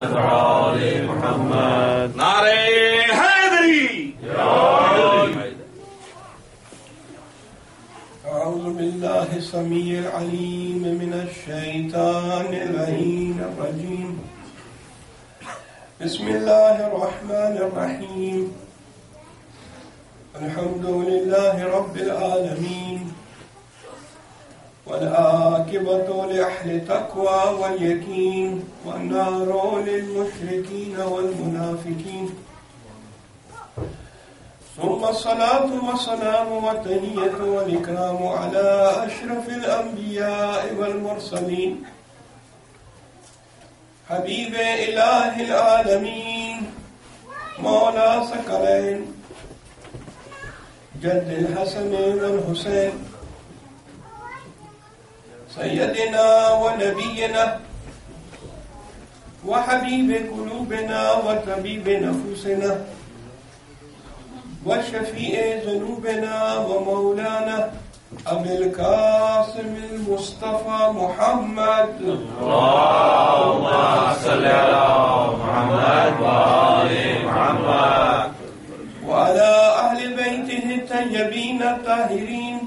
آل محمد نعرہ حیدری أعوذ بالله السميع العليم من الشيطان اللعين الرجيم بسم الله الرحمن الرحيم الحمد لله رب العالمين والعاقبة لأهل التقوى واليقين والنار للمشركين والمنافقين ثم الصلاة والسلام والتحية والإكرام على أشرف الأنبياء والمرسلين حبيب إله العالمين مولى ثقلين جد الحسن والحسين سيدنا ونبينا وحبيب قلوبنا وطبيب نفوسنا وشفيع ذنوبنا ومولانا أبي القاسم المصطفى محمد اللهم صل على محمد وآل محمد وعلى أهل بيته الطيبين الطاهرين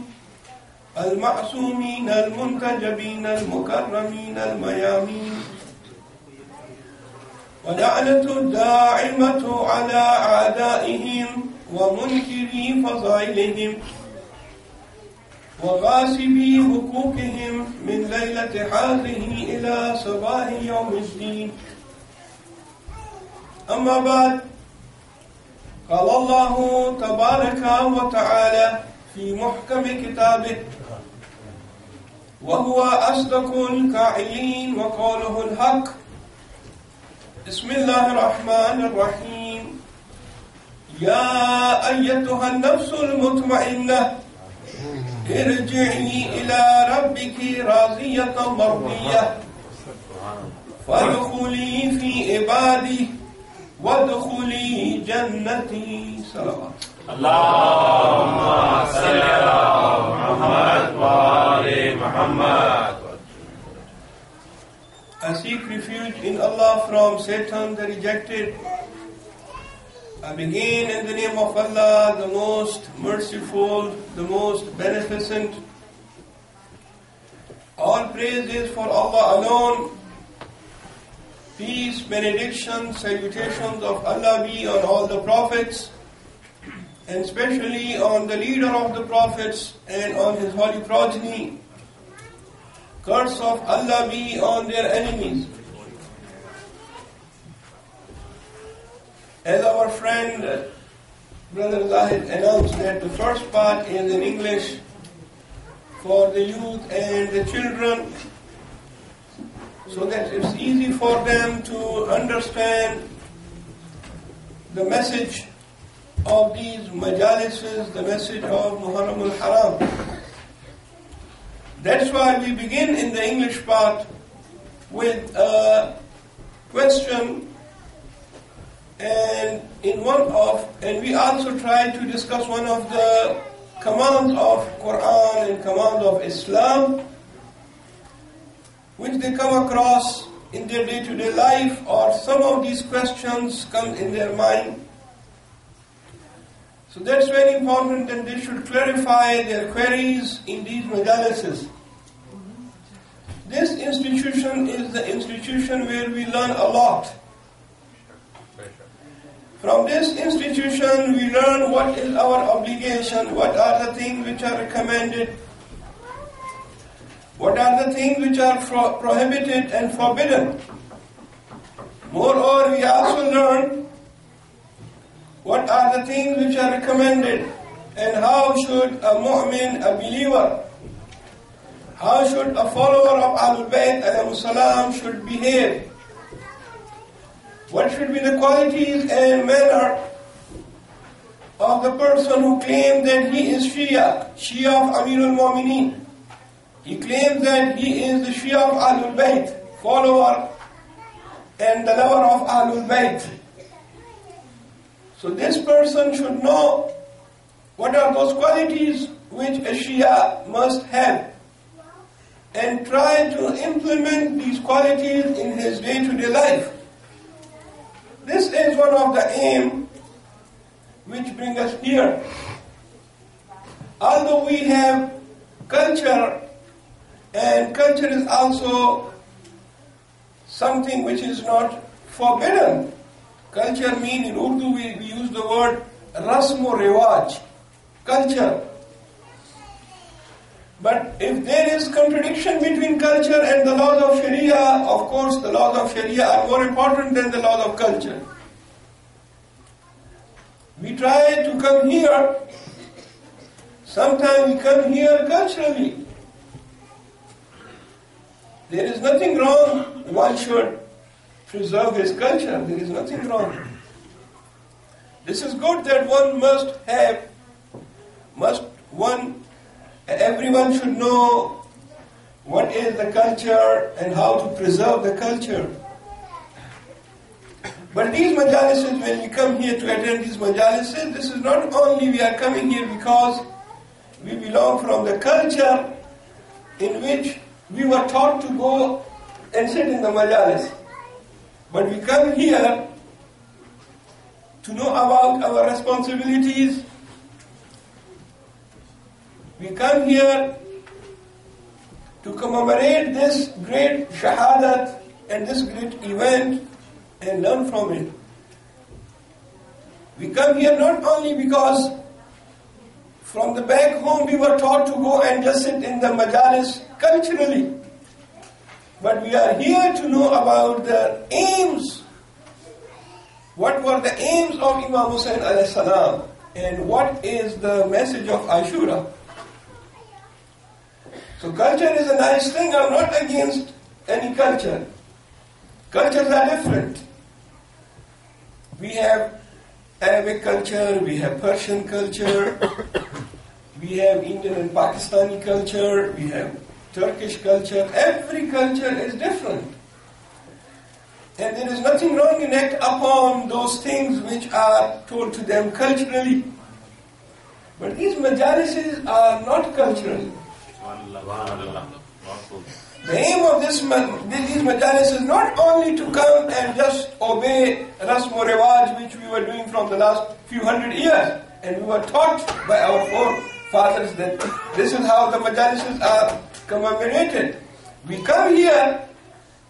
المعصومين المنتجبين المكرمين الميامين ولعنة الداعمة على أعدائهم ومنكري فضائلهم وغاصبي حقوقهم من ليلة هذه إلى صباح يوم الدين. أما بعد، قال الله تبارك وتعالى في محكم كتابه وهو أصدق القائلين وقوله الحق. بسم الله الرحمن الرحيم. يا أيتها النفس المطمئنة ارجعي إلى ربك راضية مرضية فادخلي في عبادي وادخلي جنتي. صلوات. اللهم صل على محمد وآل محمد. I seek refuge in Allah from Satan the rejected. I begin in the name of Allah, the most merciful, the most beneficent. All praise is for Allah alone. Peace, benediction, salutations of Allah be on all the prophets, and especially on the leader of the prophets and on his holy progeny. Curse of Allah be on their enemies. As our friend Brother Zahid announced that the first part is in English for the youth and the children, so that it's easy for them to understand the message of these majalises, the message of Muharram al-Haram. That's why we begin in the English part with a question, and we also try to discuss one of the commands of Quran and commands of Islam, which they come across in their day-to-day life, or some of these questions come in their mind. So that's very important, and they should clarify their queries in these majalises. This institution is the institution where we learn a lot. From this institution we learn what is our obligation, what are the things which are recommended, what are the things which are prohibited and forbidden. Moreover, we also learn what are the things which are recommended, and how should a mu'min, a believer, how should a follower of Ahlul Bayt alayhi salam should behave. What should be the qualities and manner of the person who claims that he is Shia of Amirul Mu'mineen. He claims that he is the Shia of Ahlul Bayt, follower and the lover of Ahlul Bayt. So this person should know what are those qualities which a Shia must have, and try to implement these qualities in his day-to-day life. one of the aim which bring us here. Although we have culture, and culture is also something which is not forbidden. Culture means in Urdu we use the word rasm-o-riwaj, culture. But if there is contradiction between culture and the laws of Sharia, of course the laws of Sharia are more important than the laws of culture. We try to come here, sometimes we come here culturally. There is nothing wrong, one should preserve his culture, there is nothing wrong. This is good that one must have, everyone should know what is the culture and how to preserve the culture. But these majalises, when we come here to attend these majalises, this is not only we are coming here because we belong from the culture in which we were taught to go and sit in the majalis. But we come here to know about our responsibilities. We come here to commemorate this great shahadat and this great event and learn from it. We come here not only because from the back home we were taught to go and just sit in the majalis culturally, but we are here to know about the aims. What were the aims of Imam Hussain alayhi salam, and what is the message of Ashura? So culture is a nice thing. I'm not against any culture. Cultures are different. We have Arabic culture, we have Persian culture, we have Indian and Pakistani culture, we have Turkish culture. Every culture is different. And there is nothing wrong in act upon those things which are told to them culturally. But these majalises are not cultural. The aim of these majalis is not only to come and just obey rasm-o-riwaj, which we were doing from the last few hundred years, and we were taught by our forefathers that this is how the majalises are commemorated. We come here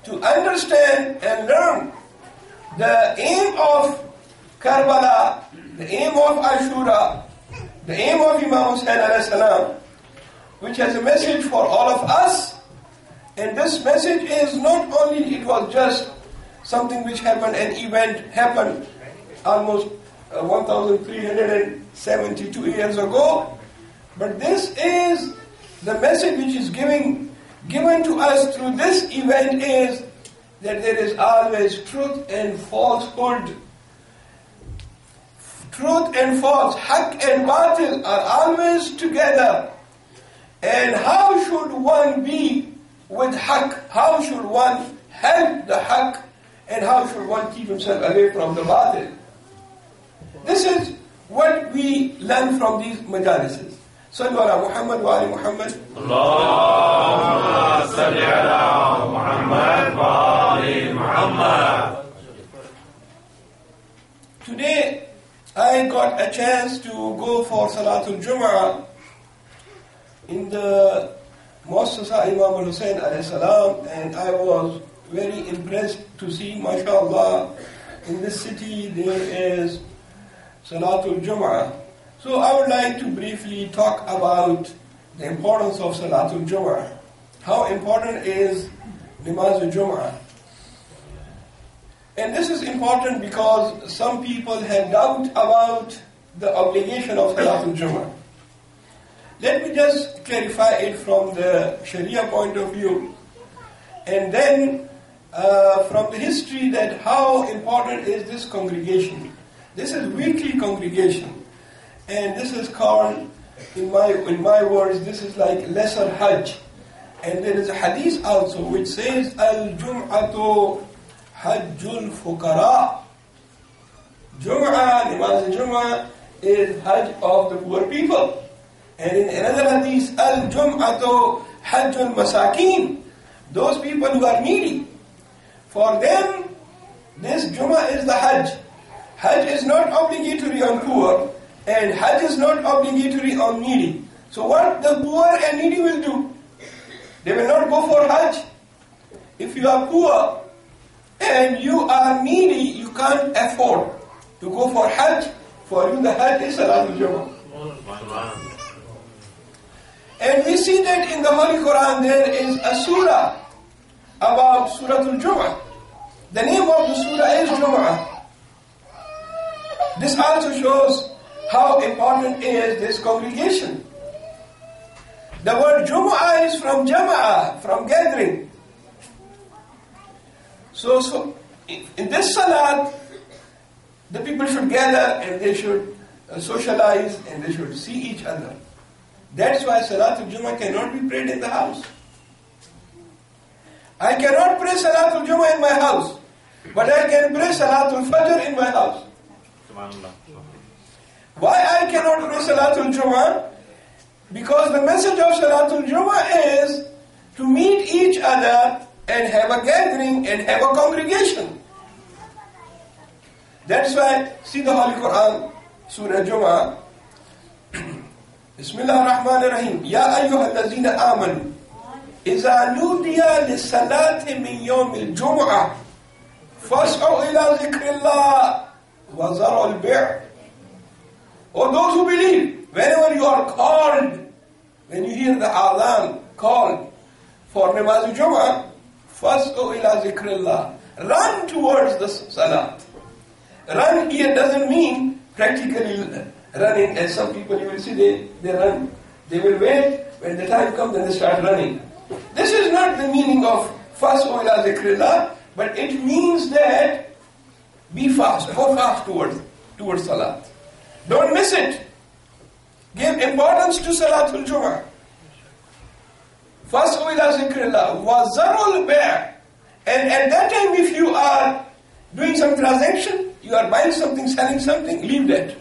to understand and learn the aim of Karbala, the aim of Ashura, the aim of Imam Hussain alayhi salam, which has a message for all of us. And this message is not only, it was just something which happened, an event happened almost 1,372 years ago, but this is the message which is given to us through this event is that there is always truth and falsehood. Truth and false, haqq and batil are always together. And how should one be with haqq? How should one help the haqq? And how should one keep himself away from the batil? This is what we learn from these majalises. Sallu ala Muhammad wa ali Muhammad. Allahumma salli ala Muhammad wa ali Muhammad. Today I got a chance to go for Salatul Jum'ah in the Mosque Imam Hussain alayhi salam, and I was very impressed to see, mashallah, in this city there is Salatul Jum'ah. So I would like to briefly talk about the importance of Salatul Jum'ah. How important is Namaz al-Jum'ah? And this is important because some people have doubt about the obligation of Salatul Jum'ah. Let me just clarify it from the Sharia point of view, and then from the history that how important is this congregation. This is weekly congregation, and this is called, in my words, this is like lesser Hajj. And there is a hadith also which says, Al-Jum'atu Hajjul Fuqara. Jum'ah, Namaz al-Jum'ah is Hajj of the poor people. And in another hadith, Al-Jum'atu Hajjul Masakin, those people who are needy. For them, this Jum'ah is the Hajj. Hajj is not obligatory on poor, and Hajj is not obligatory on needy. So what the poor and needy will do? They will not go for Hajj. If you are poor and you are needy, you can't afford to go for Hajj. For you the Hajj is Salatul Jummah. And we see that in the Holy Quran there is a surah about Suratul Jummah. The name of the surah is Jummah. This also shows how important is this congregation. The word Jumu'ah is from Jama'ah, from gathering. So in this salat, the people should gather and they should socialize and they should see each other. That's why Salatul Jummah cannot be prayed in the house. I cannot pray Salatul Jummah in my house, but I can pray Salatul Fajr in my house. Why I cannot pray Salatul Jummah? Because the message of Salatul Jummah is to meet each other and have a gathering and have a congregation. That's why, see the Holy Quran, Surah Jummah. Bismillah ar-Rahman ar-Rahim. Ya ayyuhal lazina amanu. إذا نودي للصلاة من يوم الجمعة فاسعوا إلى ذكر الله وذروا البيع. O those who believe, whenever you are called, when you hear the adhan called for Namaz al-Jum'ah, فاسعوا إلى ذكر الله. Run towards the salat. Run here doesn't mean practically running, as some people you will see they run. They will wait, when the time comes then they start running. This is not the meaning of fas'u ila zikrillah, but it means that be fast, go fast towards salat. Don't miss it. Give importance to Salatul Jummah. Fas'u ila zikrillah wa zarul bay'. And at that time if you are doing some transaction, you are buying something, selling something, leave that.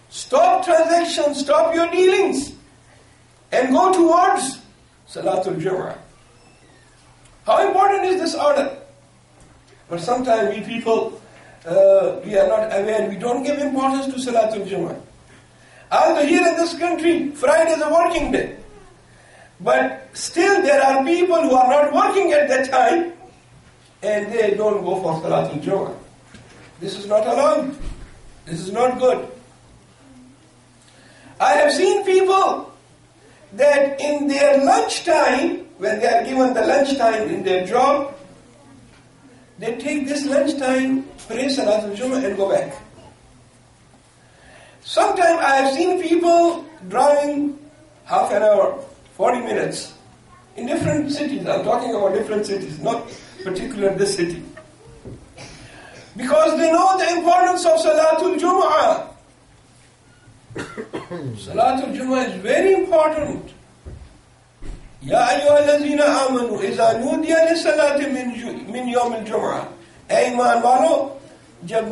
Stop transactions, stop your dealings, and go towards Salatul Jummah. How important is this order? But sometimes we people, we are not aware, we don't give importance to Salatul Jummah. Although here in this country, Friday is a working day. But still there are people who are not working at that time, and they don't go for Salatul Jummah. This is not allowed. This is not good. I have seen people that in their lunchtime, when they are given the lunchtime in their job, they take this lunchtime, pray Salatul Jummah and go back. Sometimes I have seen people driving half an hour, 40 minutes, in different cities. I'm talking about different cities, not particular this city. Because they know the importance of Salatul Jummah. Salatul Jummah is very important. Ya ayyuhallazina amanu iza nudiya lis-salati min yawm al-jum'ah. Ay iman walo, jab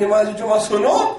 namaz Jummah suno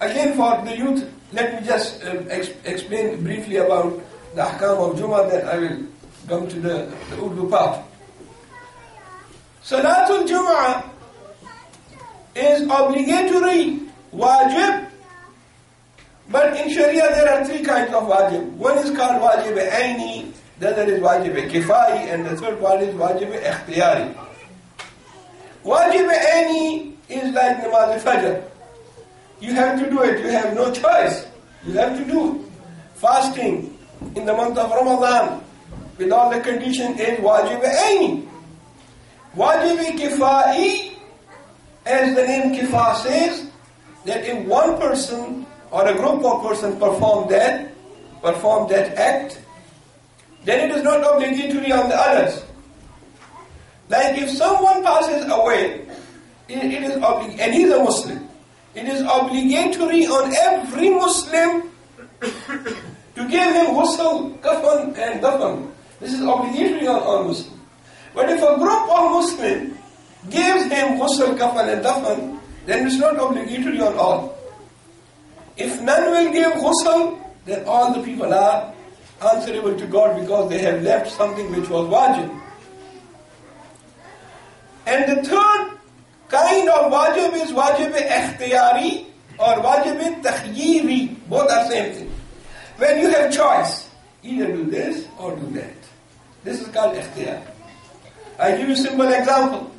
Again for the youth, let me just explain briefly about the ahkam of Jummah, then I will come to the Urdu part. Salatul Jummah is obligatory, wajib, but in Sharia there are three kinds of wajib. One is called wajib aini, the other is wajib kifai, and the third one is wajib ikhtiyari. Wajib aini is like namaz al-fajr. You have to do it, you have no choice. You have to do fasting in the month of Ramadan with all the conditions is wajib aini. Wajib kifai, as the name kifa says, that if one person or a group of persons perform that act, then it is not obligatory on the others. Like if someone passes away, it is and he's a Muslim, it is obligatory on every Muslim to give him ghusl, kafan and dafan. This is obligatory on Muslim. But if a group of Muslims gives him ghusl, kafan and dafan, then it's not obligatory on all. If none will give ghusl, then all the people are answerable to God because they have left something which was wajib. And the third kind of wajib is wajib ikhtiyari or wajib takhyiri. Both are same thing. When you have choice, either do this or do that. This is called ikhtiyar. I give you a simple example.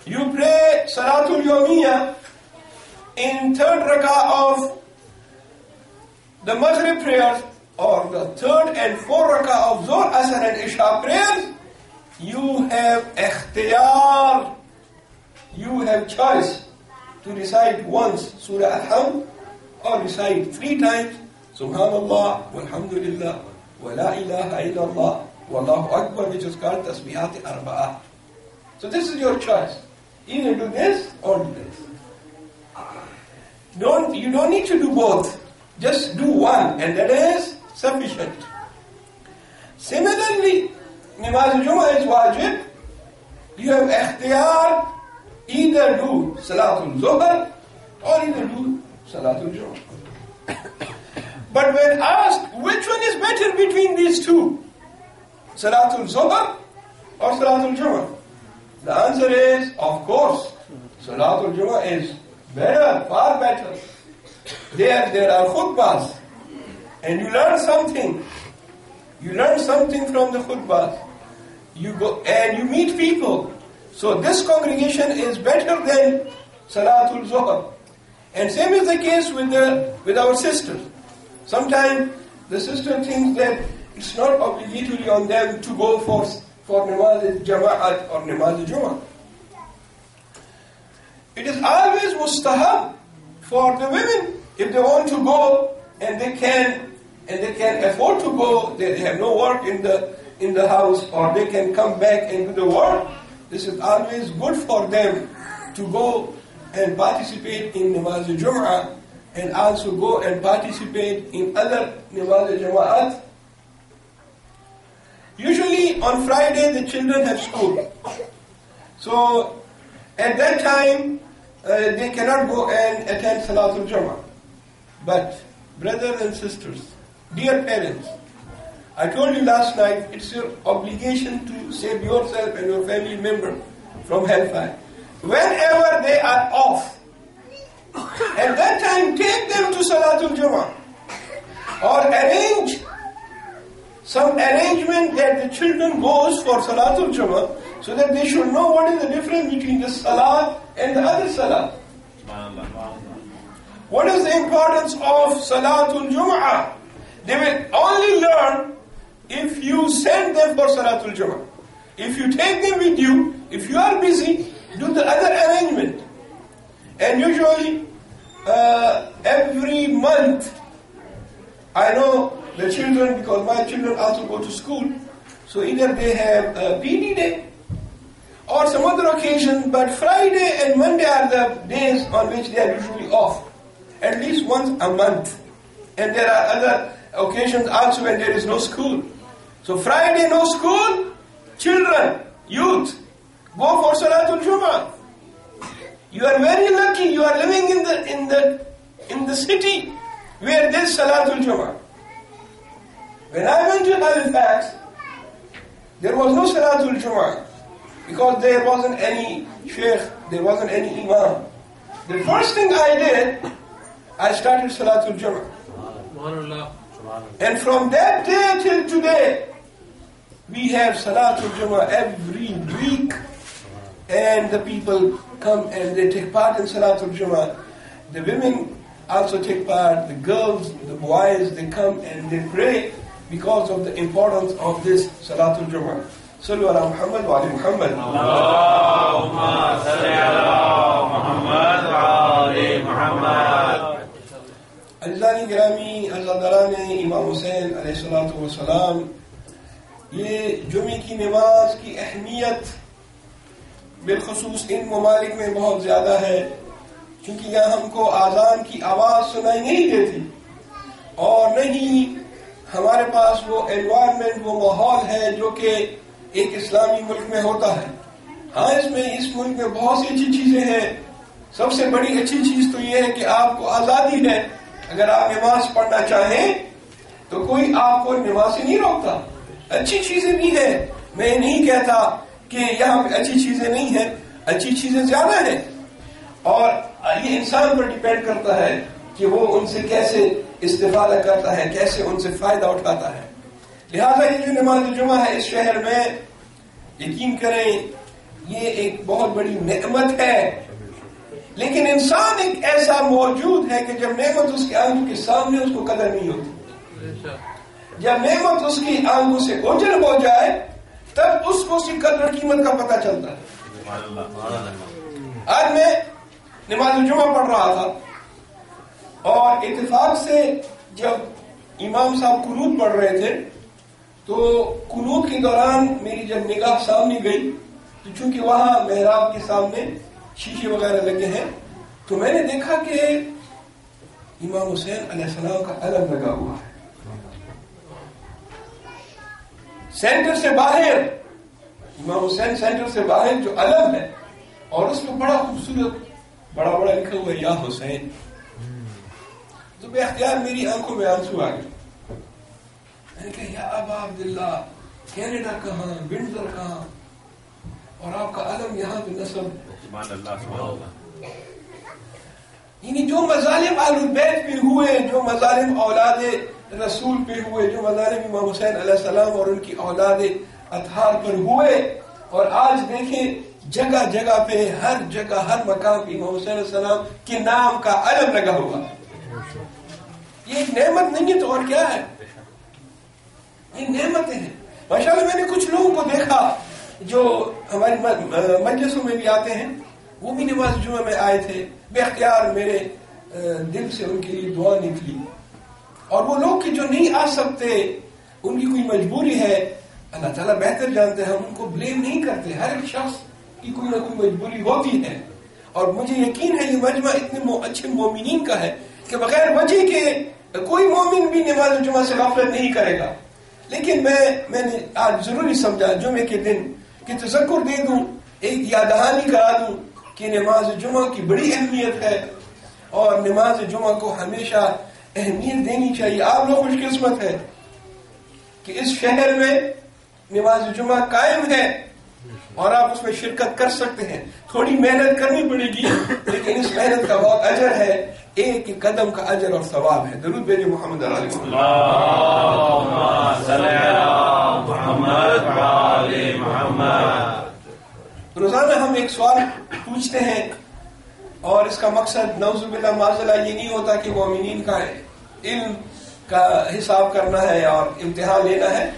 You pray Salatul Yawmiyah in third rak'ah of the Maghrib prayers or the third and fourth rak'ah of Zuhr, Asr and Isha prayers. You have ikhtiyar. You have choice to recite once Surah Al-Hamd or recite 3 times Subhanallah, Walhamdulillah, Wa la ilaha illallah, Wallahu Akbar, which is called Tasbihat Arba'ah. So this is your choice. Either do this or do this. You don't need to do both. Just do one and that is sufficient. Similarly, Namaz al-Jumu'ah is wajib. You have ikhtiyar, either do Salatul Zuhr or either do Salatul Jumu'ah. But when asked which one is better between these two, Salatul Zuhr or Salatul Jumu'ah, the answer is, of course, Salatul Jumu'ah is better, far better. There are khutbahs and you learn something. You learn something from the khutbahs. You go and you meet people. So this congregation is better than Salatul Zuhr. And same is the case with our sisters. Sometimes the sister thinks that it's not obligatory on them to go for Namaz al-Jama'at or Namaz al-Jumu'ah. It is always mustahab for the women if they want to go and they can afford to go. They have no work in the house, or they can come back and do the work. This is always good for them to go and participate in Namaz al-Jumu'ah and also go and participate in other Namaz al-Jama'at. Usually on Friday the children have school. So at that time they cannot go and attend Salatul Jumu'ah. But brothers and sisters, dear parents, I told you last night, it's your obligation to save yourself and your family member from hellfire. Whenever they are off, at that time take them to Salatul Jumu'ah. Or arrange some arrangement that the children goes for Salatul Jumu'ah so that they should know what is the difference between the Salat and the other Salat. What is the importance of Salatul Jumu'ah? They will only learn if you send them for Salatul Jumu'ah. If you take them with you, if you are busy, do the other arrangement. And usually, every month, I know the children, because my children also go to school, so either they have a PD day or some other occasion, but Friday and Monday are the days on which they are usually off, at least once a month. And there are other occasions also when there is no school. So Friday no school, children, youth, go for Salatul Jumu'ah. You are very lucky. You are living in the city where there is Salatul Jumu'ah. When I went to Halifax, there was no Salatul Jumu'ah because there wasn't any sheikh, there wasn't any imam. The first thing I did, I started Salatul Jumu'ah. And from that day till today, we have Salatul Jumu'ah every week. And the people come and they take part in Salatul Jumu'ah. The women also take part, the girls, the boys, they come and they pray because of the importance of this Salatul Jumu'ah. Sallu ala Muhammad wa ali Muhammad. Allahumma salli ala Muhammad wa ali Muhammad. Azizani Girami, Azadalane, Imam Hussain alayhi salatu wa salam. یہ جمعے کی نماز کی اہمیت بالخصوص ان ممالک میں بہت زیادہ ہے، کیونکہ یہاں ہم کو اذان کی آواز سنائی نہیں دیتی اور نہیں ہمارے پاس وہ انوائرمنٹ، وہ ماحول ہے جو کہ ایک اسلامی ملک میں ہوتا ہے۔ ہاں اس ملک میں بہت سی اچھی چیزیں ہیں۔ سب سے بڑی اچھی چیز تو یہ ہے کہ آپ کو آزادی ہے، اگر آپ نماز پڑھنا چاہیں تو کوئی آپ کو نماز سے نہیں روکتا۔ اچھی چیزیں بھی ہیں، میں نہیں کہتا کہ یہاں پہ اچھی چیزیں نہیں ہیں، اچھی چیزیں زیادہ ہیں، اور یہ انسان پر ڈیپینڈ کرتا ہے کہ وہ ان سے کیسے استفادہ کرتا ہے، کیسے ان سے فائدہ اٹھاتا ہے۔ لہذا یہ جو نماز جمعہ ہے اس شہر میں، یقین کریں یہ ایک بہت بڑی نعمت ہے، لیکن انسان ایک ایسا موجود ہے کہ جب نعمت اس کی آنکھوں کے سامنے اس کو قدر نہیں ہوتی، جب نعمت اس کی آنکھوں سے اوجھل ہو جائے تب اس کو اس کی قدر قیمت کا پتہ چلتا ہے۔ آج میں نماز جمعہ پڑھ رہا تھا اور اتفاق سے جب امام صاحب قنوت پڑھ رہے تھے تو قنوت کے دوران میری جب نگاہ سامنے گئی تو چونکہ وہاں محراب کے سامنے شیشے وغیرہ لگے ہیں تو میں نے دیکھا کہ امام حسین علیہ السلام کا علم لگا ہوا ہے سینٹر سے باہر، امام حسین سینٹر سے باہر جو علم ہے، اور اس میں بڑا خوبصورت بڑا بڑا لکھا ہوا یا حسین۔ تو بے اختیار میری آنکھوں میں آنسو آ گئے۔ میں نے کہا یا ابا عبداللہ، کینیڈا کہاں، ونڈزر کہاں، اور آپ کا علم یہاں پہ نصب۔ یعنی جو مظالم اہل بیت پہ ہوئے، جو مظالم اولاد رسول پہ ہوئے، جو مظالم امام حسین علیہ السلام اور ان کی اولاد اطہار پر ہوئے، اور آج دیکھیں جگہ جگہ پہ، ہر جگہ ہر مقام پہ امام حسین علیہ السلام کے نام کا علم لگا ہوا ہے۔ یہ ایک نعمت نہیں ہے تو اور کیا ہے؟ یہ نعمتیں ہیں۔ ماشاءاللہ میں نے کچھ لوگوں کو دیکھا جو ہماری مجلسوں میں بھی آتے ہیں، وہ بھی نماز جمعہ میں آئے تھے، بے اختیار میرے دل سے ان کے لیے دعا نکلی۔ اور وہ لوگ کہ جو نہیں آ سکتے، ان کی کوئی مجبوری ہے، اللہ تعالیٰ بہتر جانتے ہیں، ہم ان کو بلیم نہیں کرتے، ہر ایک شخص کی کوئی نہ کوئی مجبوری ہوتی ہے۔ اور مجھے یقین ہے یہ مجمع اتنے اچھے مومنین کا ہے کہ بغیر وجہ کے کوئی مومن بھی نماز جمعہ سے غفلت نہیں کرے گا، لیکن میں نے آج ضروری سمجھا جمعے کے دن کہ تذکر دے دوں، ایک یاد دہانی کرا دوں کہ نماز جمعہ کی بڑی اہمیت ہے اور نماز جمعہ کو ہمیشہ اہمیت دینی چاہیے۔ آپ لوگ خوش قسمت ہے کہ اس شہر میں نماز جمعہ قائم ہے اور آپ اس میں شرکت کر سکتے ہیں۔ تھوڑی محنت کرنی پڑے گی لیکن اس محنت کا بہت اجر ہے، ایک قدم کا اجر اور ثواب ہے۔ درود بھیجے محمد علیہ محمد۔ روزانہ ہم ایک سوال پوچھتے ہیں اور اس کا مقصد نعوذ باللہ معاذ اللہ یہ نہیں ہوتا کہ مومنین کا علم کا حساب کرنا ہے اور امتحان لینا ہے،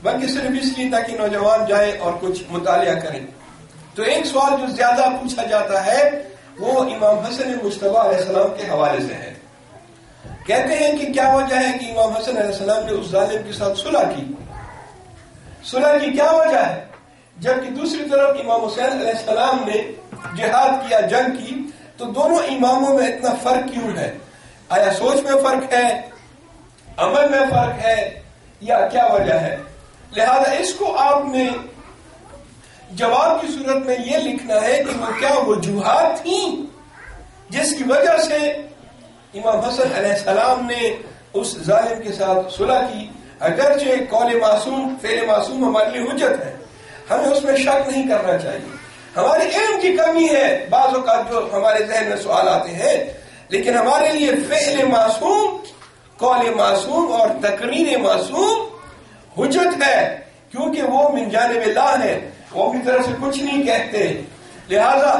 بلکہ صرف اس لیے تاکہ نوجوان جائیں اور کچھ مطالعہ کریں۔ تو ایک سوال جو زیادہ پوچھا جاتا ہے وہ امام حسن مجتبیٰ علیہ السلام کے حوالے سے ہے۔ کہتے ہیں کہ کیا وجہ ہے کہ امام حسن علیہ السلام نے اس ظالم کے ساتھ صلح کی؟ صلح کی کیا وجہ ہے؟ جبکہ دوسری طرف امام حسین علیہ السلام نے جہاد کیا، جنگ کی، تو دونوں اماموں میں اتنا فرق کیوں ہے؟ آیا سوچ میں فرق ہے، عمل میں فرق ہے، یا کیا وجہ ہے؟ لہذا اس کو آپ نے جواب کی صورت میں یہ لکھنا ہے کہ وہ کیا وجوہات تھیں جس کی وجہ سے امام حسن علیہ السلام نے اس ظالم کے ساتھ صلح کی۔ اگرچہ قول معصوم، فعل معصوم ہمارے لیے حجت ہے، ہمیں اس میں شک نہیں کرنا چاہیے۔ ہمارے علم کی کمی ہے بعض اوقات جو ہمارے ذہن میں سوال آتے ہیں، لیکن ہمارے لیے فعل معصوم، قول معصوم اور تقریر معصوم حجت ہے، کیونکہ وہ من جانب اللہ ہے، وہ اپنی طرف سے کچھ نہیں کہتے۔ لہذا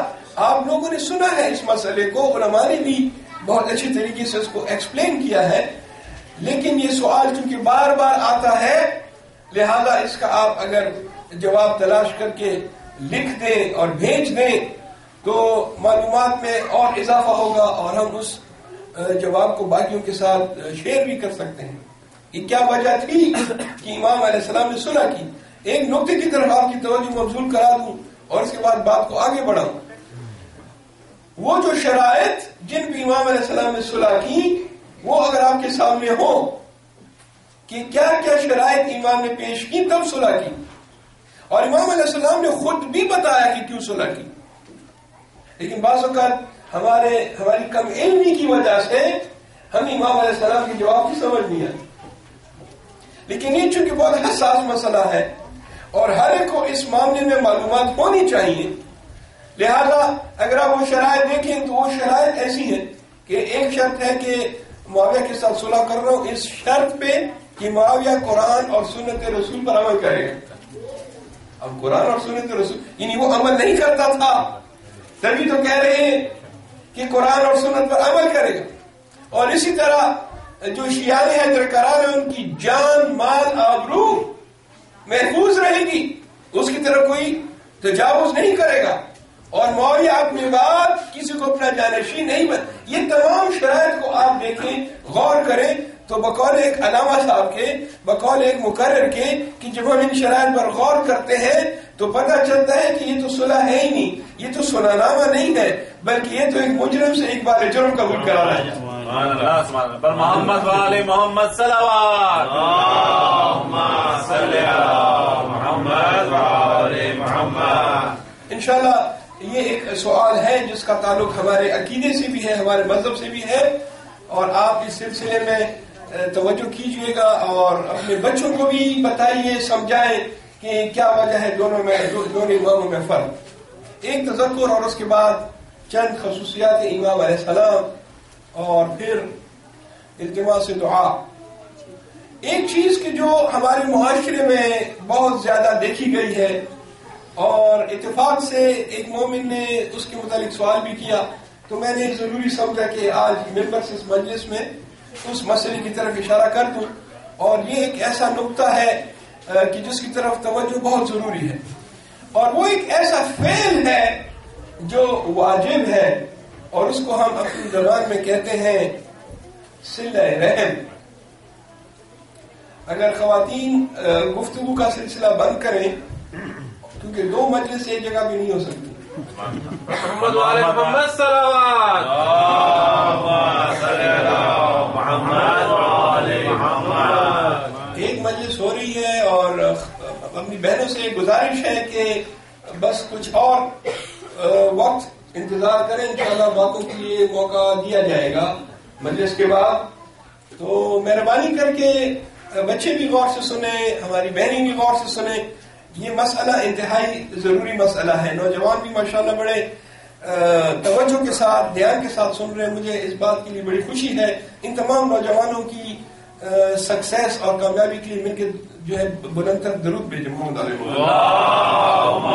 آپ لوگوں نے سنا ہے اس مسئلے کو، علماء نے بھی بہت اچھی طریقے سے اس کو ایکسپلین کیا ہے، لیکن یہ سوال چونکہ بار بار آتا ہے، لہذا اس کا آپ اگر جواب تلاش کر کے لکھ دیں اور بھیج دیں تو معلومات میں اور اضافہ ہوگا اور ہم اس جواب کو باقیوں کے ساتھ شیئر بھی کر سکتے ہیں۔ یہ کیا وجہ تھی کہ امام علیہ السلام نے صلح کی؟ ایک نقطے کی طرف آپ کی توجہ مبذول کرا دوں اور اس کے بعد بات کو آگے بڑھاؤں. وہ جو شرائط جن پہ امام علیہ السلام نے صلح کی وہ اگر آپ کے سامنے ہو کہ کیا کیا شرائط امام نے پیش کی تب صلح کی، اور امام علیہ السلام نے خود بھی بتایا کہ کیوں صلح کی، لیکن بعض اوقات ہماری کم علمی کی وجہ سے ہم امام علیہ السلام کے جواب کی سمجھ نہیں آتی. لیکن یہ چونکہ بہت حساس مسئلہ ہے اور ہر ایک کو اس معاملے میں معلومات ہونی چاہیے، لہذا اگر آپ وہ شرائط دیکھیں تو وہ شرائط ایسی ہیں کہ ایک شرط ہے کہ معاویہ کے ساتھ صلح کر رہا ہوں اس شرط پہ کہ معاویہ قرآن اور سنت رسول پر عمل کرے گا. اب قرآن اور سنت رسول یعنی وہ عمل نہیں کرتا تھا، تبھی تو کہہ رہے ہیں کہ قرآن اور سنت پر عمل کرے گا. اور اسی طرح جو شیعہ حیدرکرار ہیں ان کی جان مال آبرو محفوظ رہے گی، اس کی طرف کوئی تجاوز نہیں کرے گا، اور معاویہ اپنے بعد کسی کو اپنا جانشین نہیں بن. یہ تمام شرائط کو آپ دیکھیں، غور کریں تو بقول ایک علامہ صاحب کے، بقول ایک مقرر کے، کہ جب ہم ان شرائط پر غور کرتے ہیں تو پتہ چلتا ہے کہ یہ تو صلح ہے ہی نہیں، یہ تو صلح نامہ نہیں ہے، بلکہ یہ تو ایک مجرم سے ایک بار جرم قبول کرا رہا ہے. پر محمد والے محمد صلوات، اللہم صلی علی محمد والے محمد. انشاءاللہ یہ ایک سوال ہے جس کا تعلق ہمارے عقیدے سے بھی ہے، ہمارے مذہب سے بھی ہے، اور آپ اس سلسلے میں توجہ کیجئے گا اور اپنے بچوں کو بھی بتائیے، سمجھائیں کہ کیا وجہ ہے دونوں اماموں میں فرق. ایک تذکر اور اس کے بعد چند خصوصیات امام علیہ السلام اور پھر التماس دعا. ایک چیز کہ جو ہمارے معاشرے میں بہت زیادہ دیکھی گئی ہے اور اتفاق سے ایک مومن نے اس کے متعلق سوال بھی کیا، تو میں نے ضروری سمجھا کہ آج ممبر سے اس مجلس میں اس مسئلے کی طرف اشارہ کر دوں. اور یہ ایک ایسا نقطہ ہے کہ جس کی طرف توجہ بہت ضروری ہے، اور وہ ایک ایسا فعل ہے جو واجب ہے، اور اس کو ہم اپنی زبان میں کہتے ہیں صلہ رحم. اگر خواتین گفتگو کا سلسلہ بند کریں، کیونکہ دو مجلس ایک جگہ بھی نہیں ہو سکتی. محمد والے محمد صلوات، اللہم صلی علی محمد والے محمد. ایک مجلس ہو رہی ہے اور اپنی بہنوں سے گزارش ہے کہ بس کچھ اور وقت انتظار کریں، انشاءاللہ باتوں کے لیے موقع دیا جائے گا مجلس کے بعد. تو مہربانی کر کے بچے بھی غور سے سنیں، ہماری بہنیں بھی غور سے سنیں. یہ مسئلہ انتہائی ضروری مسئلہ ہے. نوجوان بھی ماشاءاللہ بڑے توجہ کے ساتھ، دھیان کے ساتھ سن رہے ہیں. مجھے اس بات کے لیے بڑی خوشی ہے. ان تمام نوجوانوں کی سکسیس اور کامیابی کے لیے مل کے جو ہے بلند تر درود بھیجیں. محمد علیہ اللہم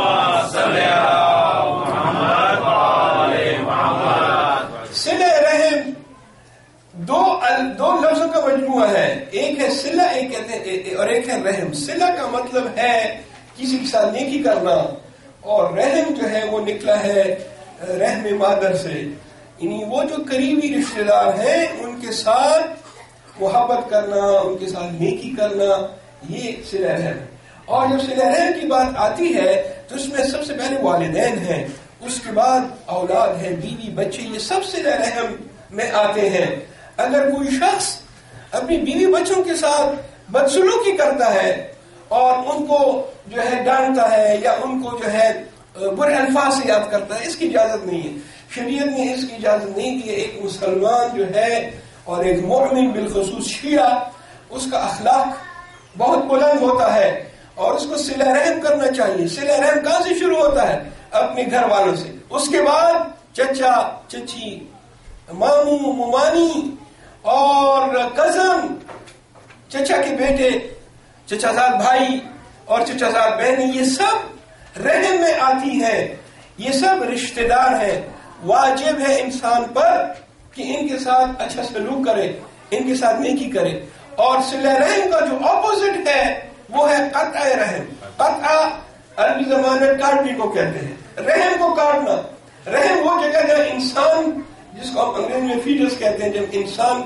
صلی علی محمد والے محمد. صلہ رحم دو لفظوں کا مجموعہ ہے، ایک ہے صلہ ایک کہتے ہیں اور ایک ہے رحم. صلہ کا مطلب ہے کسی کے ساتھ نیکی کرنا، اور رحم جو ہے وہ نکلا ہے رحم مادر سے، یعنی وہ جو قریبی رشتہ دار ہیں ان کے ساتھ محبت کرنا، ان کے ساتھ نیکی کرنا، یہ صلہ رحم. اور جب صلہ رحم کی بات آتی ہے تو اس میں سب سے پہلے والدین ہیں، اس کے بعد اولاد ہے، بیوی بچے، یہ سب صلہ رحم میں آتے ہیں. اگر کوئی شخص اپنی بیوی بچوں کے ساتھ بدسلوکی کرتا ہے اور ان کو جو ہے ڈانٹتا ہے یا ان کو جو ہے برے الفاظ سے یاد کرتا ہے، اس کی اجازت نہیں ہے. شریعت نے اس کی اجازت نہیں دی. ایک مسلمان جو ہے اور ایک مومن بالخصوص شیعہ، اس کا اخلاق بہت بلند ہوتا ہے اور اس کو صلہ رحم کرنا چاہیے. صلہ رحم کہاں سے شروع ہوتا ہے؟ اپنے گھر والوں سے. اس کے بعد چچا چچی، ماموں ممانی اور کزن، چچا کے بیٹے، چچا زاد بھائی اور چچا زاد بہنیں، یہ سب رحم میں آتی ہیں. یہ سب رشتہ دار ہیں. واجب ہے انسان پر کہ ان کے ساتھ اچھا سلوک کرے، ان کے ساتھ نیکی کرے. اور صلہ رحم کا جو اپوزٹ ہے وہ ہے قطع رحم. قطع عربی زبان میں کاٹنے کو کہتے ہیں، رحم کو کاٹنا. رحم وہ جگہ ہے انسان جس کو ہم انگریزی میں فیٹس کہتے ہیں، جب انسان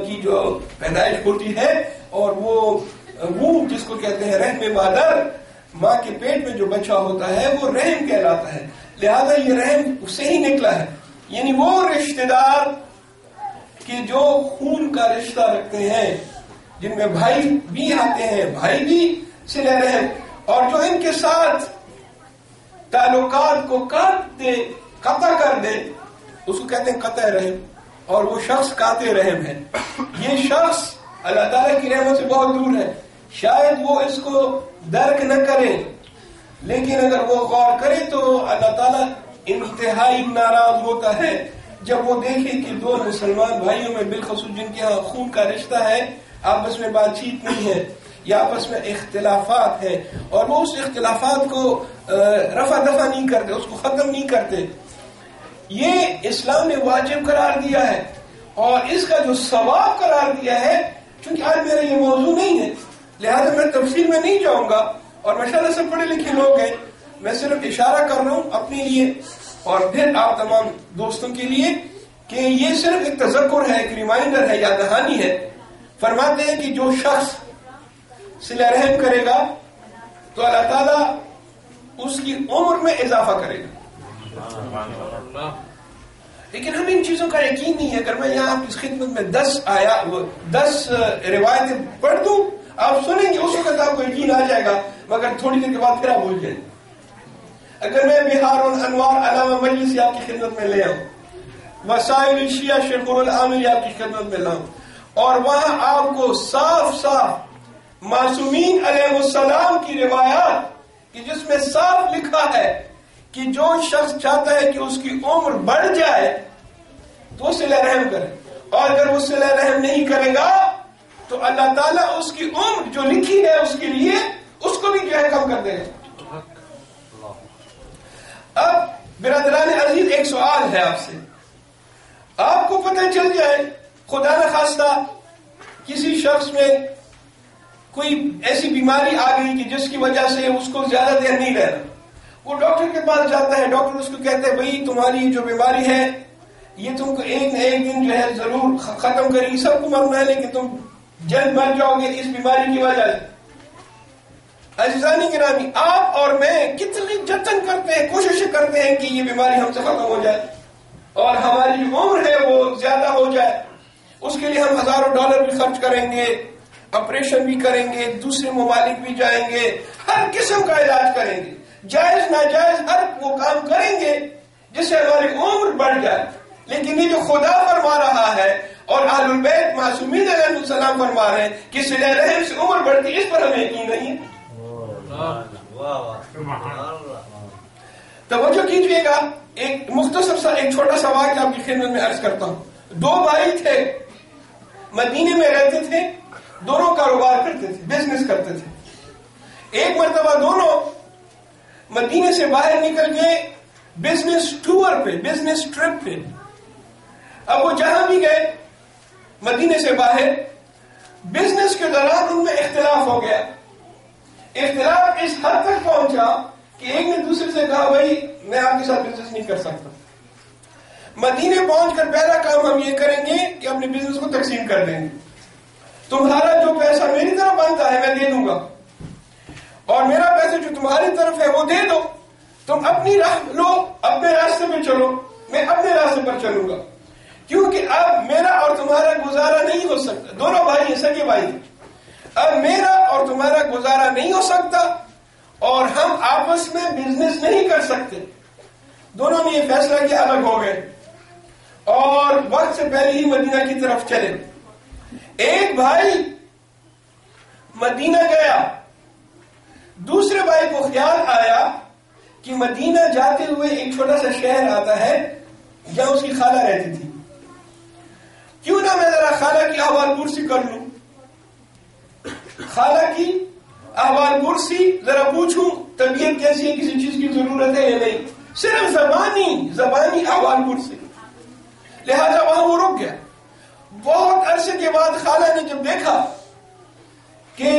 کی جو پیدائش ہوتی ہے اور وہ جس کو کہتے ہیں رحم مادر، ماں کے پیٹ میں جو بچہ ہوتا ہے وہ رحم کہلاتا ہے، لہذا یہ رحم اس سے ہی نکلا ہے، یعنی وہ رشتہ دار کہ جو خون کا رشتہ رکھتے ہیں، جن میں بھائی بھی آتے ہیں، بھائی بھی صلہ رحم، اور جو ان کے ساتھ تعلقات کو قطع کر دے اس کو کہتے ہیں قطع رحم، اور وہ شخص قاطع رحم ہے۔ یہ شخص اللہ تعالیٰ کی رحمت سے بہت دور ہے، شاید وہ اس کو درک نہ کرے، لیکن اگر وہ غور کرے تو اللہ تعالیٰ انتہائی ناراض ہوتا ہے جب وہ دیکھے کہ دو مسلمان بھائیوں میں، بالخصوص جن کے ہاں خون کا رشتہ ہے، آپس میں بات چیت نہیں ہے یا آپس میں اختلافات ہیں، اور وہ اس اختلافات کو رفع دفع نہیں کرتے، اس کو ختم نہیں کرتے۔ یہ اسلام نے واجب قرار دیا ہے، اور اس کا جو ثواب قرار دیا ہے، چونکہ آج میرا یہ موضوع نہیں ہے لہذا میں تفصیل میں نہیں جاؤں گا، اور ماشاءاللہ سے پڑھے لکھے لوگ ہیں، میں صرف اشارہ کر رہا ہوں اپنے لیے اور پھر آپ تمام دوستوں کے لیے کہ یہ صرف ایک تذکر ہے، ایک ریمائنڈر ہے یا دہانی ہے۔ فرماتے ہیں کہ جو شخص صلہ رحم کرے گا تو اللہ تعالیٰ اس کی عمر میں اضافہ کرے گا، لیکن ہمیں ان چیزوں کا یقین نہیں ہے۔ اگر میں یہاں آپ کی خدمت میں 10 روایتیں پڑھ دوں، آپ سنیں گے، اس وقت آپ کو یقین آ جائے گا، مگر تھوڑی دیر کے بعد پھر آپ بھول جائیں۔ اگر میں بہار الانوار علامہ مجلسی آپ کی خدمت میں لے آؤں، وسائل الشیعہ شیخ العاملی آپ کی خدمت میں لاؤں، اور وہاں آپ کو صاف صاف معصومین علیہ السلام کی روایات کہ جس میں صاف لکھا ہے کہ جو شخص چاہتا ہے کہ اس کی عمر بڑھ جائے تو صلہ رحم کرے، اور اگر وہ صلہ رحم نہیں کرے گا تو اللہ تعالیٰ اس کی عمر جو لکھی ہے اس کے لیے اس کو بھی جو ہے کم کر دے گا۔ اب برادران عزیز ایک سوال ہے آپ سے، آپ کو پتہ چل جائے خدا نہ خواستہ کسی شخص میں کوئی ایسی بیماری آ گئی کہ جس کی وجہ سے اس کو زیادہ دیر نہیں رہنا، وہ ڈاکٹر کے پاس جاتا ہے، ڈاکٹر اس کو کہتے ہیں بھائی تمہاری جو بیماری ہے یہ تم کو ایک نہ ایک دن جو ہے ضرور ختم کرے گی، سب کو مرنا ہے لیکن تم جلد مر جاؤ گے اس بیماری کی وجہ سے۔ عزیزانی گرامی، آپ اور میں کتنی جتن کرتے ہیں، کوششیں کرتے ہیں کہ یہ بیماری ہم سے ختم ہو جائے اور ہماری جو عمر ہے وہ زیادہ ہو جائے، اس کے لیے ہم ہزاروں ڈالر بھی خرچ کریں گے، آپریشن بھی کریں گے، دوسرے ممالک بھی جائیں گے، ہر قسم کا علاج کریں گے، جائز ناجائز ہر وہ کام کریں گے جس سے ہماری عمر بڑھ جائے، لیکن یہ جو خدا فرما رہا ہے اور اہل البیت معصومین علیہ السلام فرما رہے ہیں کہ صلہ رحم سے عمر بڑھتی، اس پر ہمیں یقین نہیں ہے۔ توجہ کیجئے گا، ایک مختصر سا ایک چھوٹا سا واقعہ آپ کی خدمت میں عرض کرتا ہوں۔ 2 بھائی تھے، مدینے میں رہتے تھے، دونوں کاروبار کرتے تھے، بزنس کرتے تھے۔ ایک مرتبہ دونوں مدینے سے باہر نکل گئے بزنس ٹور پہ، بزنس ٹرپ پہ۔ اب وہ جہاں بھی گئے مدینے سے باہر، بزنس کے دوران ان میں اختلاف ہو گیا۔ اختلاف اس حد تک پہنچا کہ ایک نے دوسرے سے کہا بھائی میں آپ کے ساتھ بزنس نہیں کر سکتا۔ مدینے پہنچ کر پہلا کام ہم یہ کریں گے کہ اپنے بزنس کو تقسیم کر دیں گے، تمہارا جو پیسہ میری طرف بنتا ہے میں دے دوں گا، اور میرا پیسہ جو تمہاری طرف ہے وہ دے دو، تم اپنی راہ لو، اپنے راستے میں چلو، میں اپنے راستے پر چلوں گا، کیونکہ اب میرا اور تمہارا گزارا نہیں ہو سکتا۔ دونوں بھائی ہیں، سگے بھائی، اب میرا اور تمہارا گزارا نہیں ہو سکتا اور ہم آپس میں بزنس نہیں کر سکتے۔ دونوں نے یہ فیصلہ کیا، الگ ہو گئے اور وقت سے پہلے ہی مدینہ کی طرف چلے۔ ایک بھائی مدینہ گیا، دوسرے بھائی کو خیال آیا کہ مدینہ جاتے ہوئے ایک چھوٹا سا شہر آتا ہے جہاں اس کی خالہ رہتی تھی، کیوں نہ میں ذرا خالہ کی احوال پرسی کر لوں، خالہ کی احوال پرسی ذرا پوچھوں طبیعت کیسی ہے، کسی چیز کی ضرورت ہے یا نہیں، صرف زبانی احوال پرسی۔ لہذا وہاں وہ رک گیا۔ بہت عرصے کے بعد خالہ نے جب دیکھا کہ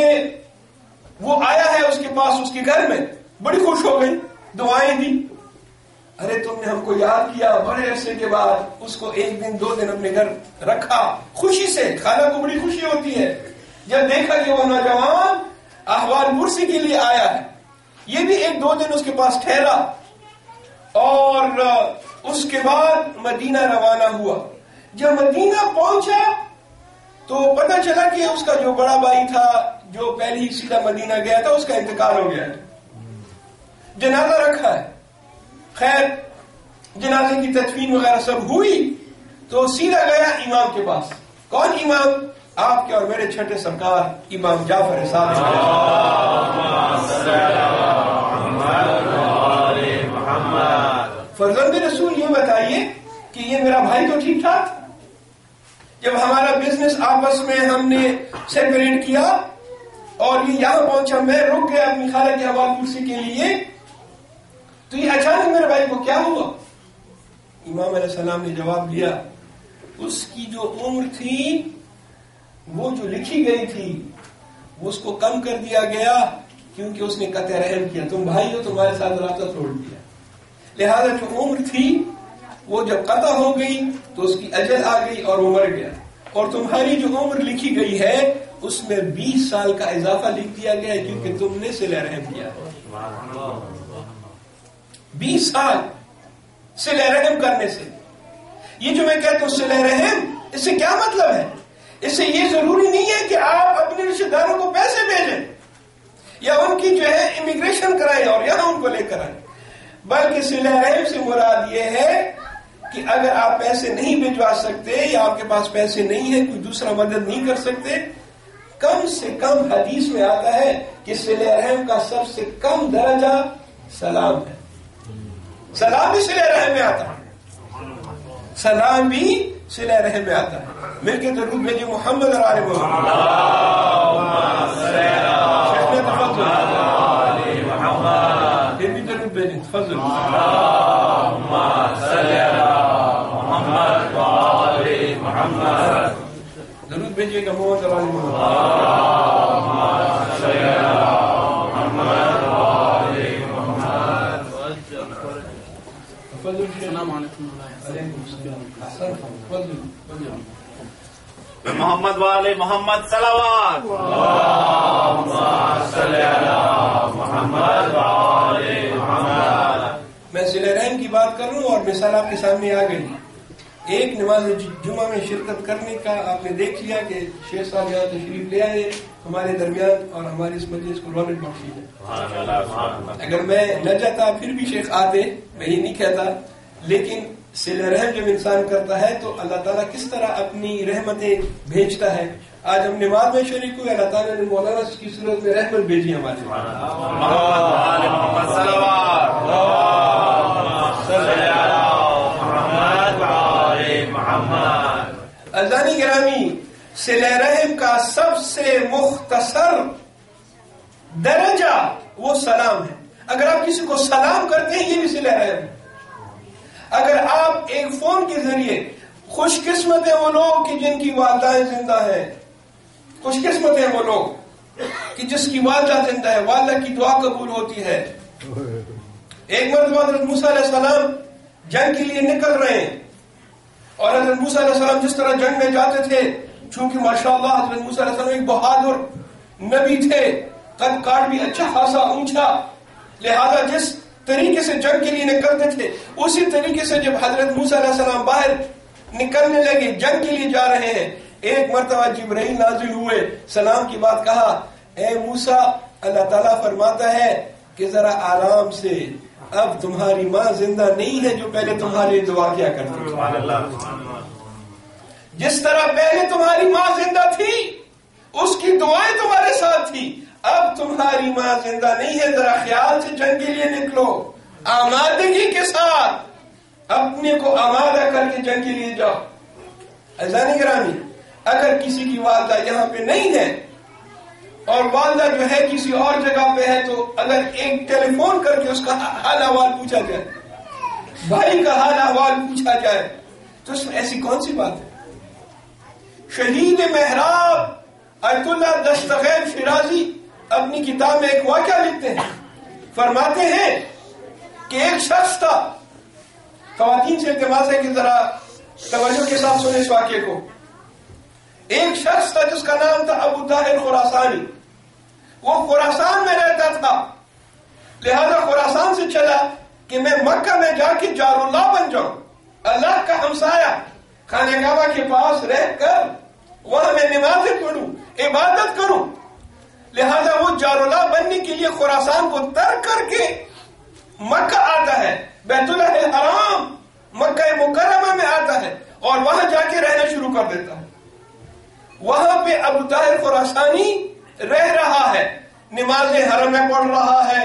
وہ آیا ہے اس کے پاس، اس کے گھر میں، بڑی خوش ہو گئی، دعائیں دی، ارے تم نے ہم کو یاد کیا، بڑے عرصے کے بعد اس کو 1 دن 2 دن اپنے گھر رکھا، خوشی سے۔ خالہ کو بڑی خوشی ہوتی ہے جب دیکھا کہ وہ نوجوان احوال پرسی کے لیے آیا ہے۔ یہ بھی 1-2 دن اس کے پاس ٹھہرا اور اس کے بعد مدینہ روانہ ہوا. جب مدینہ پہنچا تو پتہ چلا کہ اس کا جو بڑا بھائی تھا جو پہلے ہی سیدھا مدینہ گیا تھا اس کا انتقال ہو گیا ہے. جنازہ رکھا ہے. خیر جنازے کی تدفین وغیرہ سب ہوئی تو سیدھا گیا امام کے پاس. کون امام؟ آپ کے اور میرے چھٹے سرکار امام جعفر صادق. فرزند رسول یہ بتائیے کہ یہ میرا بھائی تو ٹھیک ٹھاک. جب ہمارا بزنس آپس میں ہم نے سیپریٹ کیا اور یہ یہاں پہنچا، میں رک گیا اپنی خالہ کی حوالہ کرسی کے لیے، تو یہ اچانک میرے بھائی کو کیا ہوا؟ امام علیہ السلام نے جواب دیا، اس کی جو عمر تھی وہ جو لکھی گئی تھی وہ اس کو کم کر دیا گیا کیونکہ اس نے قطع رحم کیا. تم بھائی ہو، تمہارے ساتھ رابطہ توڑ دیا، لہذا جو عمر تھی وہ جب قطع ہو گئی تو اس کی اجل آ گئی اور وہ مر گیا. اور تمہاری جو عمر لکھی گئی ہے اس میں 20 سال کا اضافہ لکھ دیا گیا ہے کیونکہ تم نے صلہ رحم کیا. 20 سال صلہ رحم کرنے سے. یہ جو میں کہتا ہوں صلہ رحم، اس سے کیا مطلب ہے؟ اس سے یہ ضروری نہیں ہے کہ آپ اپنے رشتہ داروں کو پیسے بھیجیں یا ان کی جو ہے امیگریشن کرائیں اور یہاں ان کو لے کر آئیں، بلکہ صلہ رحم سے مراد یہ ہے کہ اگر آپ پیسے نہیں بھجوا سکتے یا آپ کے پاس پیسے نہیں ہیں، کوئی دوسرا مدد نہیں کر سکتے، کم سے کم حدیث میں آتا ہے کہ صلہ رحم کا سب سے کم درجہ سلام ہے. سلام بھی صلہ رحم میں آتا ہے، سلام بھی صلہ رحم میں آتا ہے. مل کے درود بھیجیے محمد اور آل محمد. پھر بھی درود بھیجیں، فضل درود بھیجیے گا محمد اور آل محمد والے محمد صلوات. میں صلہ رحم کی بات کر رہا ہوں اور مثال آپ کے سامنے آ گئی. ایک نماز جمعہ میں شرکت کرنے کا آپ نے دیکھ لیا کہ شیخ صاحب یہاں تشریف لے آئے ہمارے درمیان اور ہماری اس مجلس کو رونق بخشی ہے. اگر میں نہ جاتا پھر بھی شیخ آتے، میں یہ نہیں کہتا، لیکن صلہ رحم جب انسان کرتا ہے تو اللہ تعالیٰ کس طرح اپنی رحمتیں بھیجتا ہے. آج ہم نماز میں شریک ہوئے، اللہ تعالیٰ نے مولانا کی صورت میں رحمت بھیجی ہمارے. عزیزانی گرامی، صلہ رحم کا سب سے مختصر درجہ وہ سلام ہے. اگر آپ کسی کو سلام کرتے ہیں یہ بھی صلہ رحم ہے. اگر آپ ایک فون کے ذریعے، خوش قسمت ہیں وہ لوگ کہ جن کی والدائیں زندہ ہیں، خوش قسمت ہیں وہ لوگ کہ جس کی والدہ زندہ ہے، والدہ کی دعا قبول ہوتی ہے. ایک مرتبہ حضرت موسیٰ علیہ السلام جنگ کے لیے نکل رہے ہیں اور حضرت موسیٰ علیہ السلام جس طرح جنگ میں جاتے تھے، چونکہ ماشاءاللہ حضرت موسیٰ علیہ السلام ایک بہادر نبی تھے، قد کاٹ بھی اچھا خاصا اونچا، لہذا جس طریقے سے جنگ کے لیے نکلتے تھے اسی طریقے سے جب حضرت موسیٰ علیہ السلام باہر نکلنے لگے، جنگ کے لیے جا رہے ہیں، ایک مرتبہ جبرائیل نازل ہوئے، سلام کی بات کہا، اے موسیٰ اللہ تعالیٰ فرماتا ہے کہ ذرا آرام سے، اب تمہاری ماں زندہ نہیں ہے جو پہلے تمہارے دعا کیا کرتی تھی. جس طرح پہلے تمہاری ماں زندہ تھی اس کی دعائیں تمہارے ساتھ تھی، اب تمہاری ماں زندہ نہیں ہے، ذرا خیال سے جنگ کے لیے نکلو، آمادگی کے ساتھ اپنے کو آمادہ کر کے جنگ کے لیے جاؤ. عزیزان گرامی، اگر کسی کی والدہ یہاں پہ نہیں ہے اور والدہ جو ہے کسی اور جگہ پہ ہے، تو اگر ایک ٹیلی فون کر کے اس کا حال احوال پوچھا جائے، بھائی کا حال احوال پوچھا جائے، تو اس میں ایسی کون سی بات ہے؟ شہید محراب آیت اللہ دستغیر شیرازی اپنی کتاب میں ایک واقعہ لکھتے ہیں، فرماتے ہیں کہ ایک شخص تھا، خواتین سے التماس ہے کہ ذرا توجہ کے ساتھ سنیں اس واقعے کو. ایک شخص تھا جس کا نام تھا ابو طاہر خراسانی، وہ خراسان میں رہتا تھا، لہذا خراسان سے چلا کہ میں مکہ میں جا کے جار اللہ بن جاؤں، اللہ کا ہمسایہ، خانہ کعبہ کے پاس رہ کر وہاں میں نمازیں پڑھوں، عبادت کروں۔ لہذا وہ جار اللہ بننے کے لیے خراسان کو ترک کر کے مکہ آتا ہے، بیت اللہ الحرام مکہ مکرمہ میں آتا ہے اور وہاں جا کے رہنا شروع کر دیتا ہے۔ وہاں پہ ابو طاہر خراسانی رہ رہا ہے، نمازیں حرم میں پڑھ رہا ہے،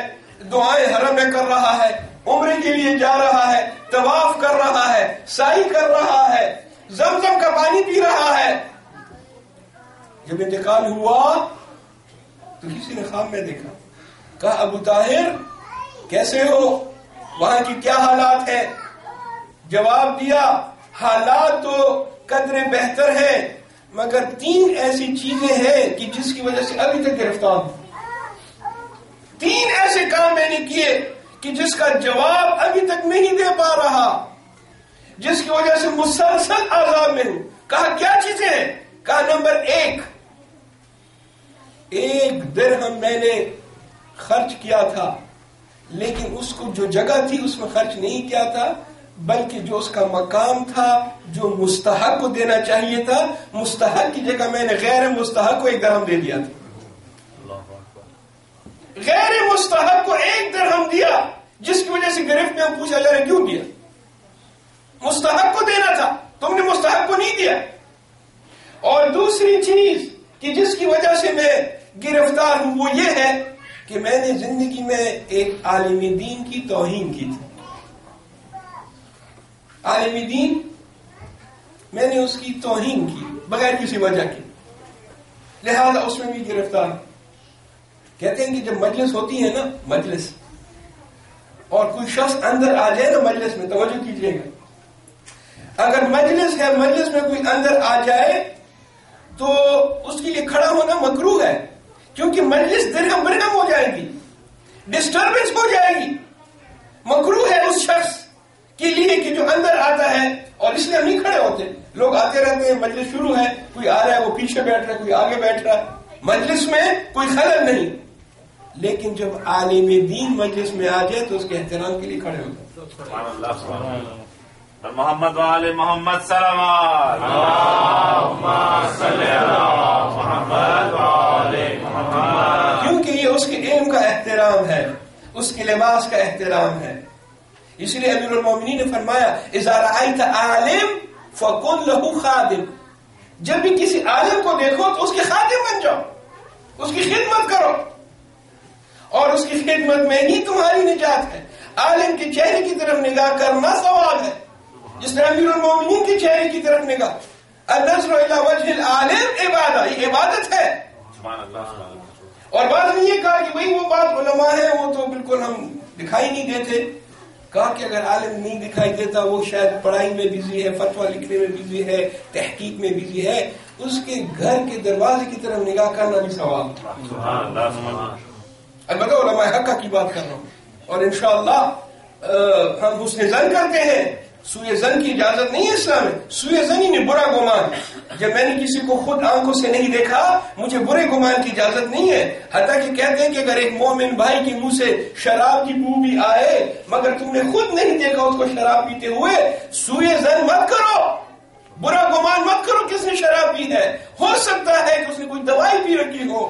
دعائیں حرم میں کر رہا ہے، عمرے کے لیے جا رہا ہے، طواف کر رہا ہے، سعی کر رہا ہے، زمزم کا پانی پی رہا ہے۔ جب انتقال ہوا تو کسی نے خواب میں دیکھا، کہا ابو طاہر کیسے ہو، وہاں کی کیا حالات ہیں؟ جواب دیا حالات تو قدر بہتر ہیں، مگر 3 ایسی چیزیں ہیں کہ جس کی وجہ سے ابھی تک گرفتار ہوں۔ 3 ایسے کام میں نے کیے کہ جس کا جواب ابھی تک نہیں دے پا رہا، جس کی وجہ سے مسلسل عذاب میں ہوں۔ کہا کیا چیزیں ہیں؟ کہا نمبر 1 درہم میں نے خرچ کیا تھا، لیکن اس کو جو جگہ تھی اس میں خرچ نہیں کیا تھا، بلکہ جو اس کا مقام تھا جو مستحق کو دینا چاہیے تھا، مستحق کی جگہ میں نے غیر مستحق کو 1 درہم دے دیا تھا۔ غیر مستحق کو 1 درہم دیا، جس کی وجہ سے گرفت میں پوچھا جا رہا کیوں دیا؟ مستحق کو دینا تھا، تم نے مستحق کو نہیں دیا۔ اور دوسری چیز کہ جس کی وجہ سے میں گرفتار ہوں وہ یہ ہے کہ میں نے زندگی میں ایک عالم دین کی توہین کی تھی۔ عالم دین میں نے اس کی توہین کی بغیر کسی وجہ کے، لہذا اس میں بھی گرفتار۔ کہتے ہیں کہ جب مجلس ہوتی ہے نا، مجلس، اور کوئی شخص اندر آ جائے نا مجلس میں، توجہ کیجئے گا، اگر مجلس ہے، مجلس میں کوئی اندر آ جائے تو اس کے لیے کھڑا ہونا مکروہ ہے، کیونکہ مجلس درہم برہم ہو جائے گی، ڈسٹربنس ہو جائے گی۔ مکروہ ہے اس شخص کے لیے کہ جو اندر آتا ہے، اور اس لیے ہم نہیں کھڑے ہوتے، لوگ آتے رہتے ہیں، مجلس شروع ہے، کوئی آ رہا ہے وہ پیچھے بیٹھ رہا ہے، کوئی آگے بیٹھ رہا ہے، مجلس میں کوئی خلل نہیں۔ لیکن جب عالم دین مجلس میں آ جائے تو اس کے احترام کے لیے کھڑے ہوتے ہیں۔ محمد وآل محمد صلوات، اللہم صلی علی محمد وآل محمد، کیونکہ یہ اس کے علم کا احترام ہے، اس کے لباس کا احترام ہے۔ اس لیے امیر المومنین نے فرمایا اذا رأیت عالم فکن لہ خادم، جب بھی کسی عالم کو دیکھو تو اس کے خادم بن جاؤ، اس کی خدمت کرو، اور اس کی خدمت میں ہی تمہاری نجات ہے۔ عالم کے چہرے کی طرف نگاہ کرنا ثواب ہے، جس طرح امیر المومنین کے چہرے کی طرف نگاہ، النظر الی وجہ العالم عبادت، یہ عبادت ہے۔ اور بعض نے یہ کہا کہ بھئی وہ بات علماء ہے، وہ تو بالکل ہم دکھائی نہیں دیتے۔ کہا کہ اگر عالم نہیں دکھائی دیتا، وہ شاید پڑھائی میں بزی ہے، فتویٰ لکھنے میں بزی ہے، تحقیق میں بزی ہے، اس کے گھر کے دروازے کی طرف نگاہ کرنا بھی ثواب ہے۔ البتہ علماء حق کی بات کر رہا ہوں، اور انشاءاللہ ہم حسن ظن کرتے ہیں، سوء ظن کی اجازت نہیں ہے اسلام میں، سوء ظن ہی نہیں، برا گمان۔ جب میں نے کسی کو خود آنکھوں سے نہیں دیکھا، مجھے برے گمان کی اجازت نہیں ہے۔ حتیٰ کہ کہتے ہیں کہ اگر ایک مومن بھائی کے منہ سے شراب کی بو بھی آئے مگر تم نے خود نہیں دیکھا اس کو شراب پیتے ہوئے، سوء ظن مت کرو، برا گمان مت کرو کس نے شراب پی ہے، ہو سکتا ہے کہ اس نے کوئی دوائی پی رکھی ہو،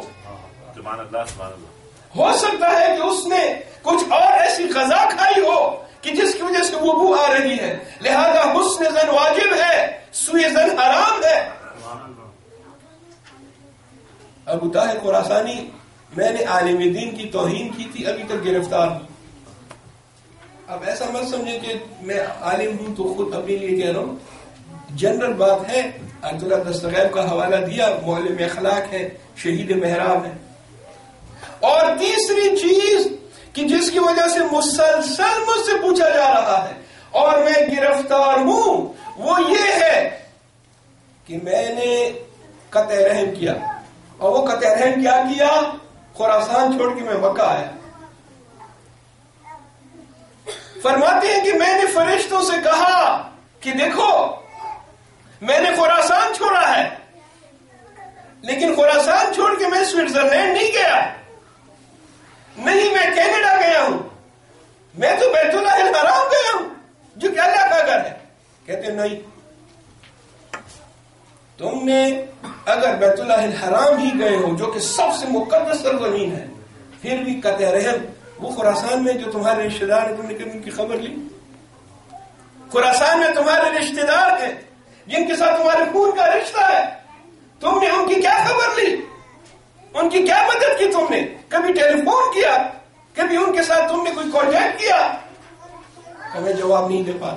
ہو سکتا ہے کہ اس نے کچھ اور ایسی غذا کھائی ہو کہ جس کی وجہ سے وہ بو آ رہی ہے، لہذا حسن ظن واجب ہے، سوء ظن حرام ہے۔ ابو طاہر خراسانی، میں نے عالم دین کی توہین کی تھی، ابھی تک گرفتار ہوں۔ اب ایسا مت سمجھے کہ میں عالم ہوں تو خود اپنے لیے کہہ رہا ہوں، جنرل بات ہے۔ عبداللہ دستغیب کا حوالہ دیا، معلم اخلاق ہے، شہید محراب ہے۔ اور تیسری چیز کہ جس کی وجہ سے مسلسل مجھ سے پوچھا جا رہا ہے اور میں گرفتار ہوں، وہ یہ ہے کہ میں نے قطع رحم کیا، اور وہ قطع رحم کیا کیا؟ خراسان چھوڑ کے میں مکہ آیا۔ فرماتے ہیں کہ میں نے فرشتوں سے کہا کہ دیکھو میں نے خراسان چھوڑا ہے، لیکن خراسان چھوڑ کے میں سوئٹزرلینڈ نہیں گیا، نہیں میں کینیڈا گیا ہوں، میں تو بیت اللہ الحرام گیا ہوں جو کہ اللہ کا گھر ہے. کہتے نہیں، تم نے اگر بیت اللہ الحرام ہی گئے ہو جو کہ سب سے مقدس سرزمین ہے، پھر بھی قطع رحم وہ خراسان میں جو تمہارے رشتہ دار ہیں، تم نے کبھی ان کی خبر لی؟ خراسان میں تمہارے رشتہ دار ہیں جن کے ساتھ تمہارے خون کا رشتہ ہے، تم نے ان کی کیا خبر لی؟ ان کی کیا مدد کی؟ تم نے کبھی ٹیلی فون کیا؟ کبھی ان کے ساتھ تم نے کوئی کانٹیکٹ کیا؟ ہمیں جواب نہیں دے پا.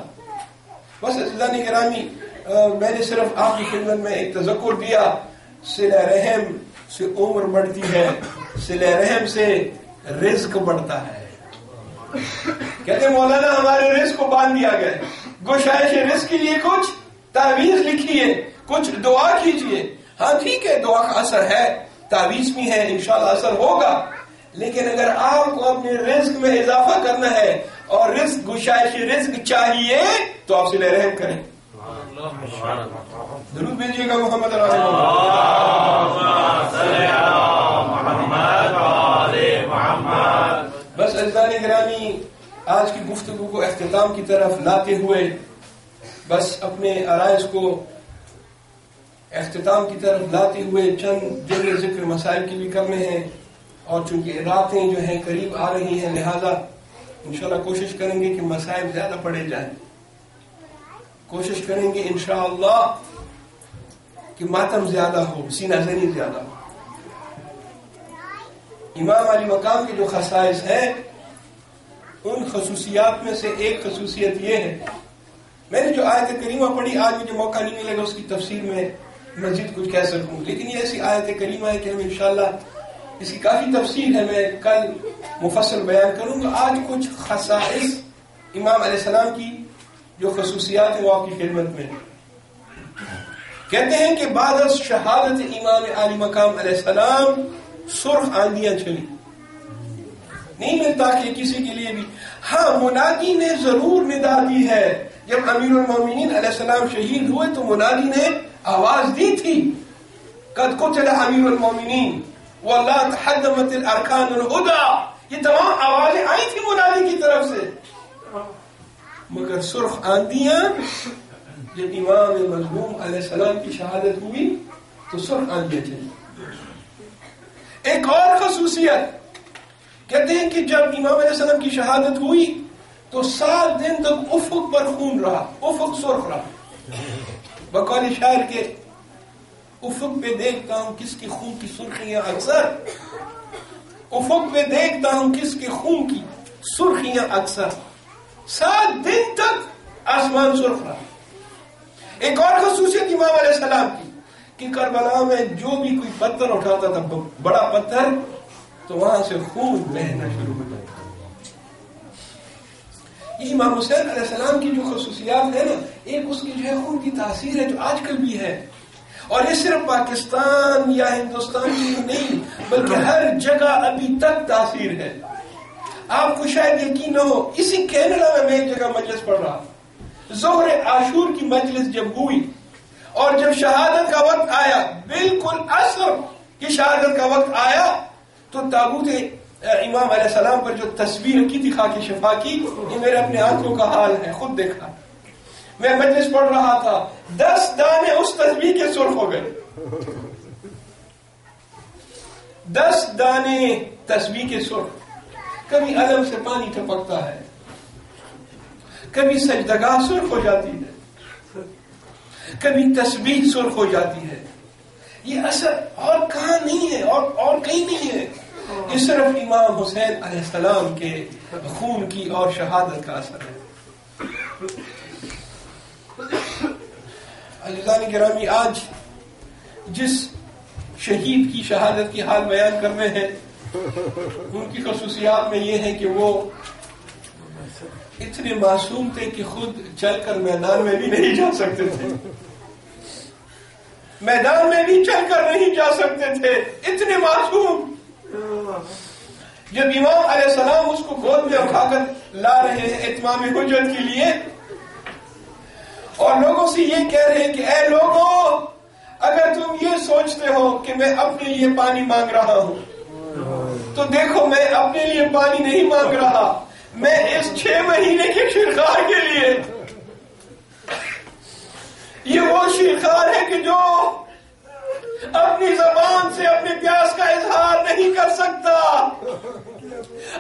بس عزیزان گرامی، میں نے صرف آپ کی خدمت میں ایک تذکر دیا. صلہ رحم سے عمر بڑھتی ہے، صلہ رحم سے رزق بڑھتا ہے. کہتے مولانا ہمارے رزق کو باندھ دیا گیا، گشائش رزق کے لیے کچھ تعویذ لکھیے، کچھ دعا کیجیے. ہاں ٹھیک ہے، دعا کا اثر ہے، تعویذ بھی ہے، انشاءاللہ اثر ہوگا. لیکن اگر آپ کو اپنے رزق میں اضافہ کرنا ہے اور رزق گشائش رزق چاہیے تو آپ صلہ رحم کریں. ضرور بھیجیے گا محمد محمد. بس عزیزان گرامی، آج کی گفتگو کو اختتام کی طرف لاتے ہوئے بس اپنے عرائض کو اختتام کی طرف لاتے ہوئے چند جملے ذکر مسائل کی بھی کرنے ہیں، اور چونکہ راتیں جو ہیں قریب آ رہی ہیں لہذا انشاءاللہ کوشش کریں گے کہ مسائل زیادہ پڑھے جائیں. کوشش کریں گے انشاءاللہ کہ ماتم زیادہ ہو، سینہ زنی زیادہ ہو. امام علی مقام کے جو خصائص ہیں ان خصوصیات میں سے ایک خصوصیت یہ ہے، میں نے جو آیت کریمہ پڑھی، آج مجھے موقع نہیں ملے گا اس کی تفسیر میں مزید کچھ کہہ سکوں، لیکن یہ ایسی آیت کریمہ ہے کہ ہم انشاءاللہ اس کی کافی تفصیل ہے، میں کل مفصل بیان کروں گا. آج کچھ خصائص امام علیہ السلام کی جو خصوصیات ہیں وہ آپ کی خدمت میں. کہتے ہیں کہ بعد از شہادت امام علی مقام علیہ السلام سرخ آندیاں چلی. نہیں ملتا کہ کسی کے لیے بھی. ہاں منادی نے ضرور ندا دی ہے، جب امیر المومنین علیہ السلام شہید ہوئے تو منادی نے آواز دی تھی، قد قتل امیر المومنین واللہ تحدمت الارکان الہدی. یہ تمام آوازیں آئی تھی منادی کی طرف سے، مگر سرخ آندیاں جب امام مظلوم علیہ السلام کی شہادت ہوئی تو سرخ آندیاں چلی. ایک اور خصوصیت کہتے ہیں کہ جب امام علیہ السلام کی شہادت ہوئی تو 7 دن تک افق پر خون رہا، افق سرخ رہا. بقول شاعر کے افق پہ دیکھتا ہوں کس کے خون کی سرخیاں اکثر، افق پہ دیکھتا ہوں کس کے خون کی سرخیاں اکثر. 7 دن تک آسمان سرخ رہا. ایک اور خصوصیت امام علیہ السلام کی کہ کربلا میں جو بھی کوئی پتھر اٹھاتا تھا، بڑا پتھر، تو وہاں سے خون بہنا شروع ہو جاتا. یہ امام حسین علیہ السلام کی جو خصوصیات ہے نا، ایک اس کی جو ہے خون کی تاثیر ہے جو آج کل بھی ہے، اور یہ صرف پاکستان یا ہندوستان کی نہیں بلکہ ہر جگہ ابھی تک تاثیر ہے. آپ کو شاید یقین نہ ہو، اسی کینیڈا میں ایک جگہ مجلس پڑھ رہا، ظہر عاشور کی مجلس جب ہوئی اور جب شہادت کا وقت آیا، بالکل عصر کی شہادت کا وقت آیا، تو تابوت امام علیہ السلام پر جو تصویر کی تھی خاک شفا کی، یہ میرے اپنے آنکھوں کا حال ہے، خود دیکھا. میں مجلس پڑھ رہا تھا، 10 دانے اس تصویر کے سرخ ہو گئے. 10 دانے تصویر کے سرخ. کبھی علم سے پانی ٹپکتا ہے، کبھی سجدگاہ سرخ ہو جاتی ہے، کبھی تسبیح سرخ ہو جاتی ہے. یہ اثر اور کہاں نہیں ہے، اور کہیں نہیں ہے. یہ صرف امام حسین علیہ السلام کے خون کی اور شہادت کا اثر ہے. عزیزان گرامی، آج جس شہید کی شہادت کی حال بیان کر رہے ہیں، ان کی خصوصیات میں یہ ہے کہ وہ اتنے معصوم تھے کہ خود چل کر میدان میں بھی نہیں جا سکتے تھے، میدان میں بھی چل کر نہیں جا سکتے تھے، اتنے معصوم. جب امام علیہ السلام اس کو گود میں اٹھا کر لا رہے ہیں اتمام حجت کے لیے، اور لوگوں سے یہ کہہ رہے ہیں کہ اے لوگوں، اگر تم یہ سوچتے ہو کہ میں اپنے لیے پانی مانگ رہا ہوں تو دیکھو میں اپنے لیے پانی نہیں مانگ رہا، میں اس 6 مہینے کے شیرخوار کے لیے، یہ وہ شیرخوار ہے کہ جو اپنی زبان سے اپنے پیاس کا اظہار نہیں کر سکتا۔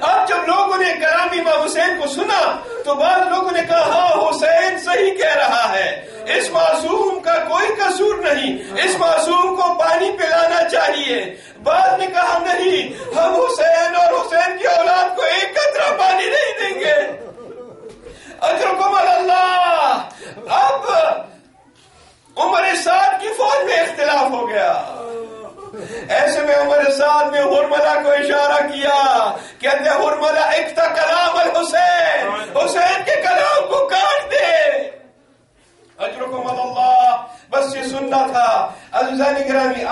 اب جب لوگوں نے کلام امام حسین کو سنا تو بعض لوگوں نے کہا ہاں حسین صحیح کہہ رہا ہے، اس معصوم کا کوئی قصور نہیں، اس معصوم کو پانی پلانا چاہیے۔ بعض نے کہا نہیں، ہم حسین اور حسین کی اولاد کو ایک قطرہ پانی نہیں دیں گے۔ اجرکم اللہ۔ اب عمر سعد کی فوج میں اختلاف ہو گیا۔ ایسے میں عمر سعد نے حرملہ کو اشارہ کیا، کہتے حرملہ اقطع کلام الحسین، حسین کے کلام کو کاٹ دے۔ اجرکم اللہ۔ بس یہ سننا تھا۔ عزیزان گرامی،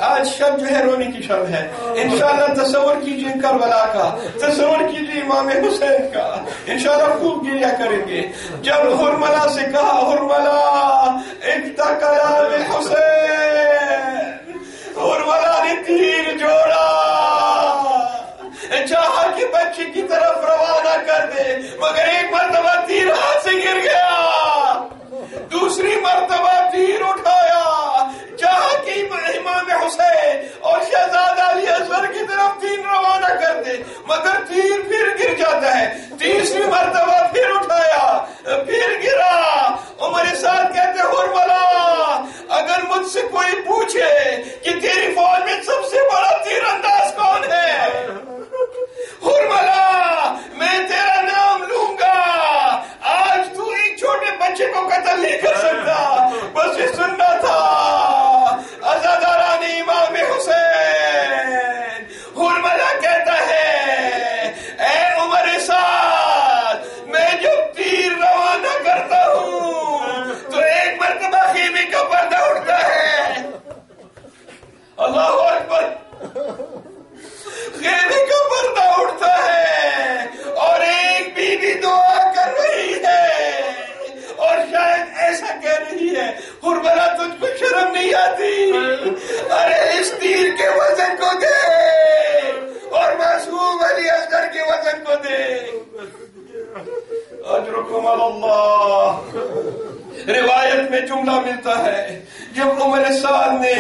آج شب جو ہے رونے کی شب ہے۔ انشاءاللہ تصور کیجیے کربلا کا، تصور کیجیے امام حسین کا، انشاءاللہ خوب گریا کریں گے۔ جب حرملہ سے کہا حرملہ اقطع کلام الحسین، حرملہ نے تیر جوڑا، چاہا کہ بچے کی طرف روانہ کر دے، مگر ایک مرتبہ تیر ہاتھ سے گر گیا، دوسری مرتبہ تیر اٹھایا، چاہا کہ امام حسین اور شہزادہ علی اصغر کی طرف تیر روانہ کر دے، مگر تیر پھر گر جاتا ہے، تیسری مرتبہ پھر اٹھایا، پھر گرا۔ عمر سعد کہتے حرملہ اگر مجھ سے کوئی پوچھے کہ تیری فوج میں سب سے بڑا تیر انداز کون ہے، حرملہ میں تیرا نام لوں گا۔ آج تو ایک چھوٹے بچے کو قتل نہیں کر سکتا۔ بس یہ سننا تھا عزاداران امام حسین۔ حرملہ کہتا ہے اے عمر سعد، میں جب تیر روانہ کرتا ہوں تو ایک مرتبہ خیمے کا پردہ اٹھتا ہے، اللہ اکبر، خیمے کا پردہ اٹھتا ہے اور ایک بیوی دعا کر رہی ہے اور شاید ایسا کہہ رہی ہے حرملہ تجھ کو شرم نہیں آتی، ارے اس تیر کے وزن کو دے اور معصوم علی اصغر کے وزن کو دے۔ اجرکم اللہ۔ روایت میں جملہ ملتا ہے جب عمر سعد نے،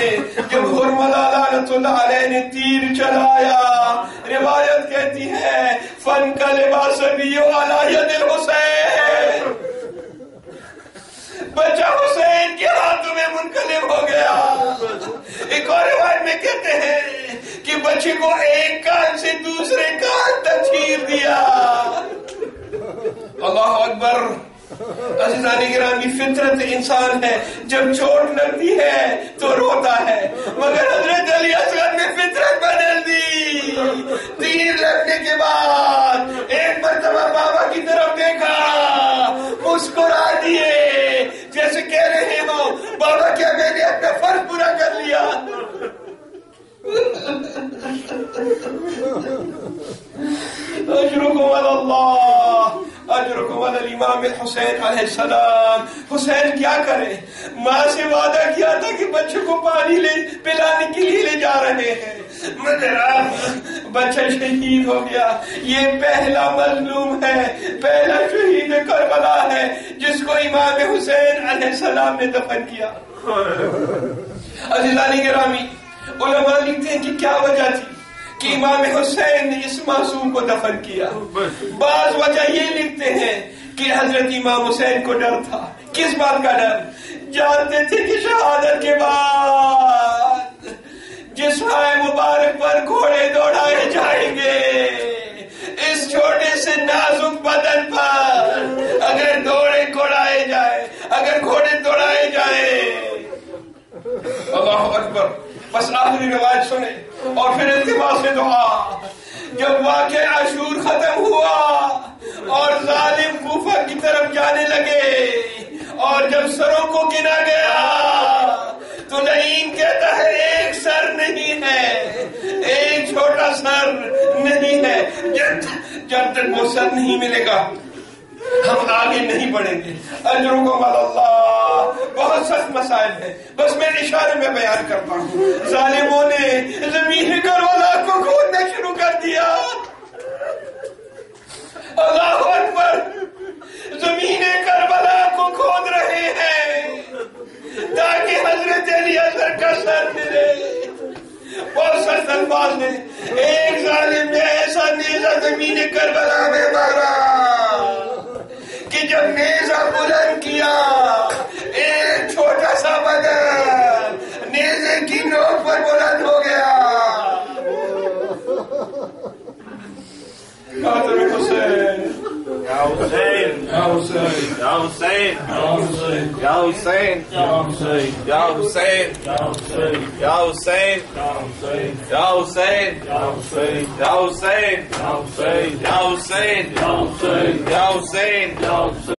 جب حرملہ لعنت اللہ علیہ نے تیر چلایا، روایت کہتی ہے فانقلب صبی علی ید الحسین، بچہ حسین کے ہاتھوں میں منقلب ہو گیا۔ ایک اور روایت میں کہتے ہیں کہ بچے کو ایک کان سے دوسرے کان تک چیر دیا۔ اللہ اکبر۔ عزیزان گرامی، فطرت انسان ہے، جب چوٹ لگتی ہے تو روتا ہے، مگر حضرت علی اصغر نے فطرت بدل دی۔ تیر لگنے کے بعد ایک مرتبہ بابا کی طرف دیکھا، مسکرا دیے جیسے کہہ رہے ہو بابا کیا میں نے اپنا فرض پورا کر لیا۔ اجرکم اللہ، اجرکم الامام الحسین علیہ السلام۔ حسین کیا کرے، ماں سے وعدہ کیا تھا کہ بچے کو پانی پلانے کے لیے لے جا رہے ہیں، مگر بچہ شہید ہو گیا۔ یہ پہلا مظلوم ہے، پہلا شہید کربلا ہے جس کو امام حسین علیہ السلام نے دفن کیا۔ عزیزان گرامی، علماء لکھتے ہیں کہ کیا وجہ تھی کہ امام حسین نے اس معصوم کو دفن کیا۔ بعض وجہ یہ لکھتے ہیں کہ حضرت امام حسین کو ڈر تھا۔ کس بات کا ڈر؟ جانتے تھے کہ شہادت کے بعد جس پائے مبارک پر گھوڑے دوڑائے جائیں گے، اس چھوٹے سے نازک بدن پر اگر گھوڑے دوڑائے جائیں، اللہ اکبر۔ بس آخری روایت سنیں اور پھر التماس سے دعا۔ جب واقعہ عاشور ختم ہوا اور ظالم کوفہ کی طرف جانے لگے اور جب سروں کو گنا گیا تو لعین کہتا ہے ایک سر نہیں ہے، ایک چھوٹا سر نہیں ہے، جب تک وہ سر نہیں ملے گا ہم آگے نہیں بڑھیں گے۔ اجرکم اللہ۔ بہت سخت مسائل ہیں، بس میں اشارے میں بیان کرتا ہوں. ظالموں نے زمین کربلا کو کھودنا شروع کر دیا. اللہ اکبر. زمین کربلا کو کھود رہے ہیں تاکہ حضرت علی اصغر کا سر ملے. بہت سخت الفاظ نے ایک ظالم نے ایسا نیزہ زمین کربلا میں مارا کہ جب نیزہ بلند کیا ایک چھوٹا سا بدن نیزے کی نوک پر بلند ہو گیا. قاتل حسین Ya Hussein, یا حسین Ya Hussein, یا حسین Ya Hussein, یا حسین Ya Hussein, یا حسین Ya Hussein, یا حسین Ya Hussein, یا حسین Ya Hussein, یا حسین Ya Hussein, یا حسین Ya Hussein, Ya Hussein.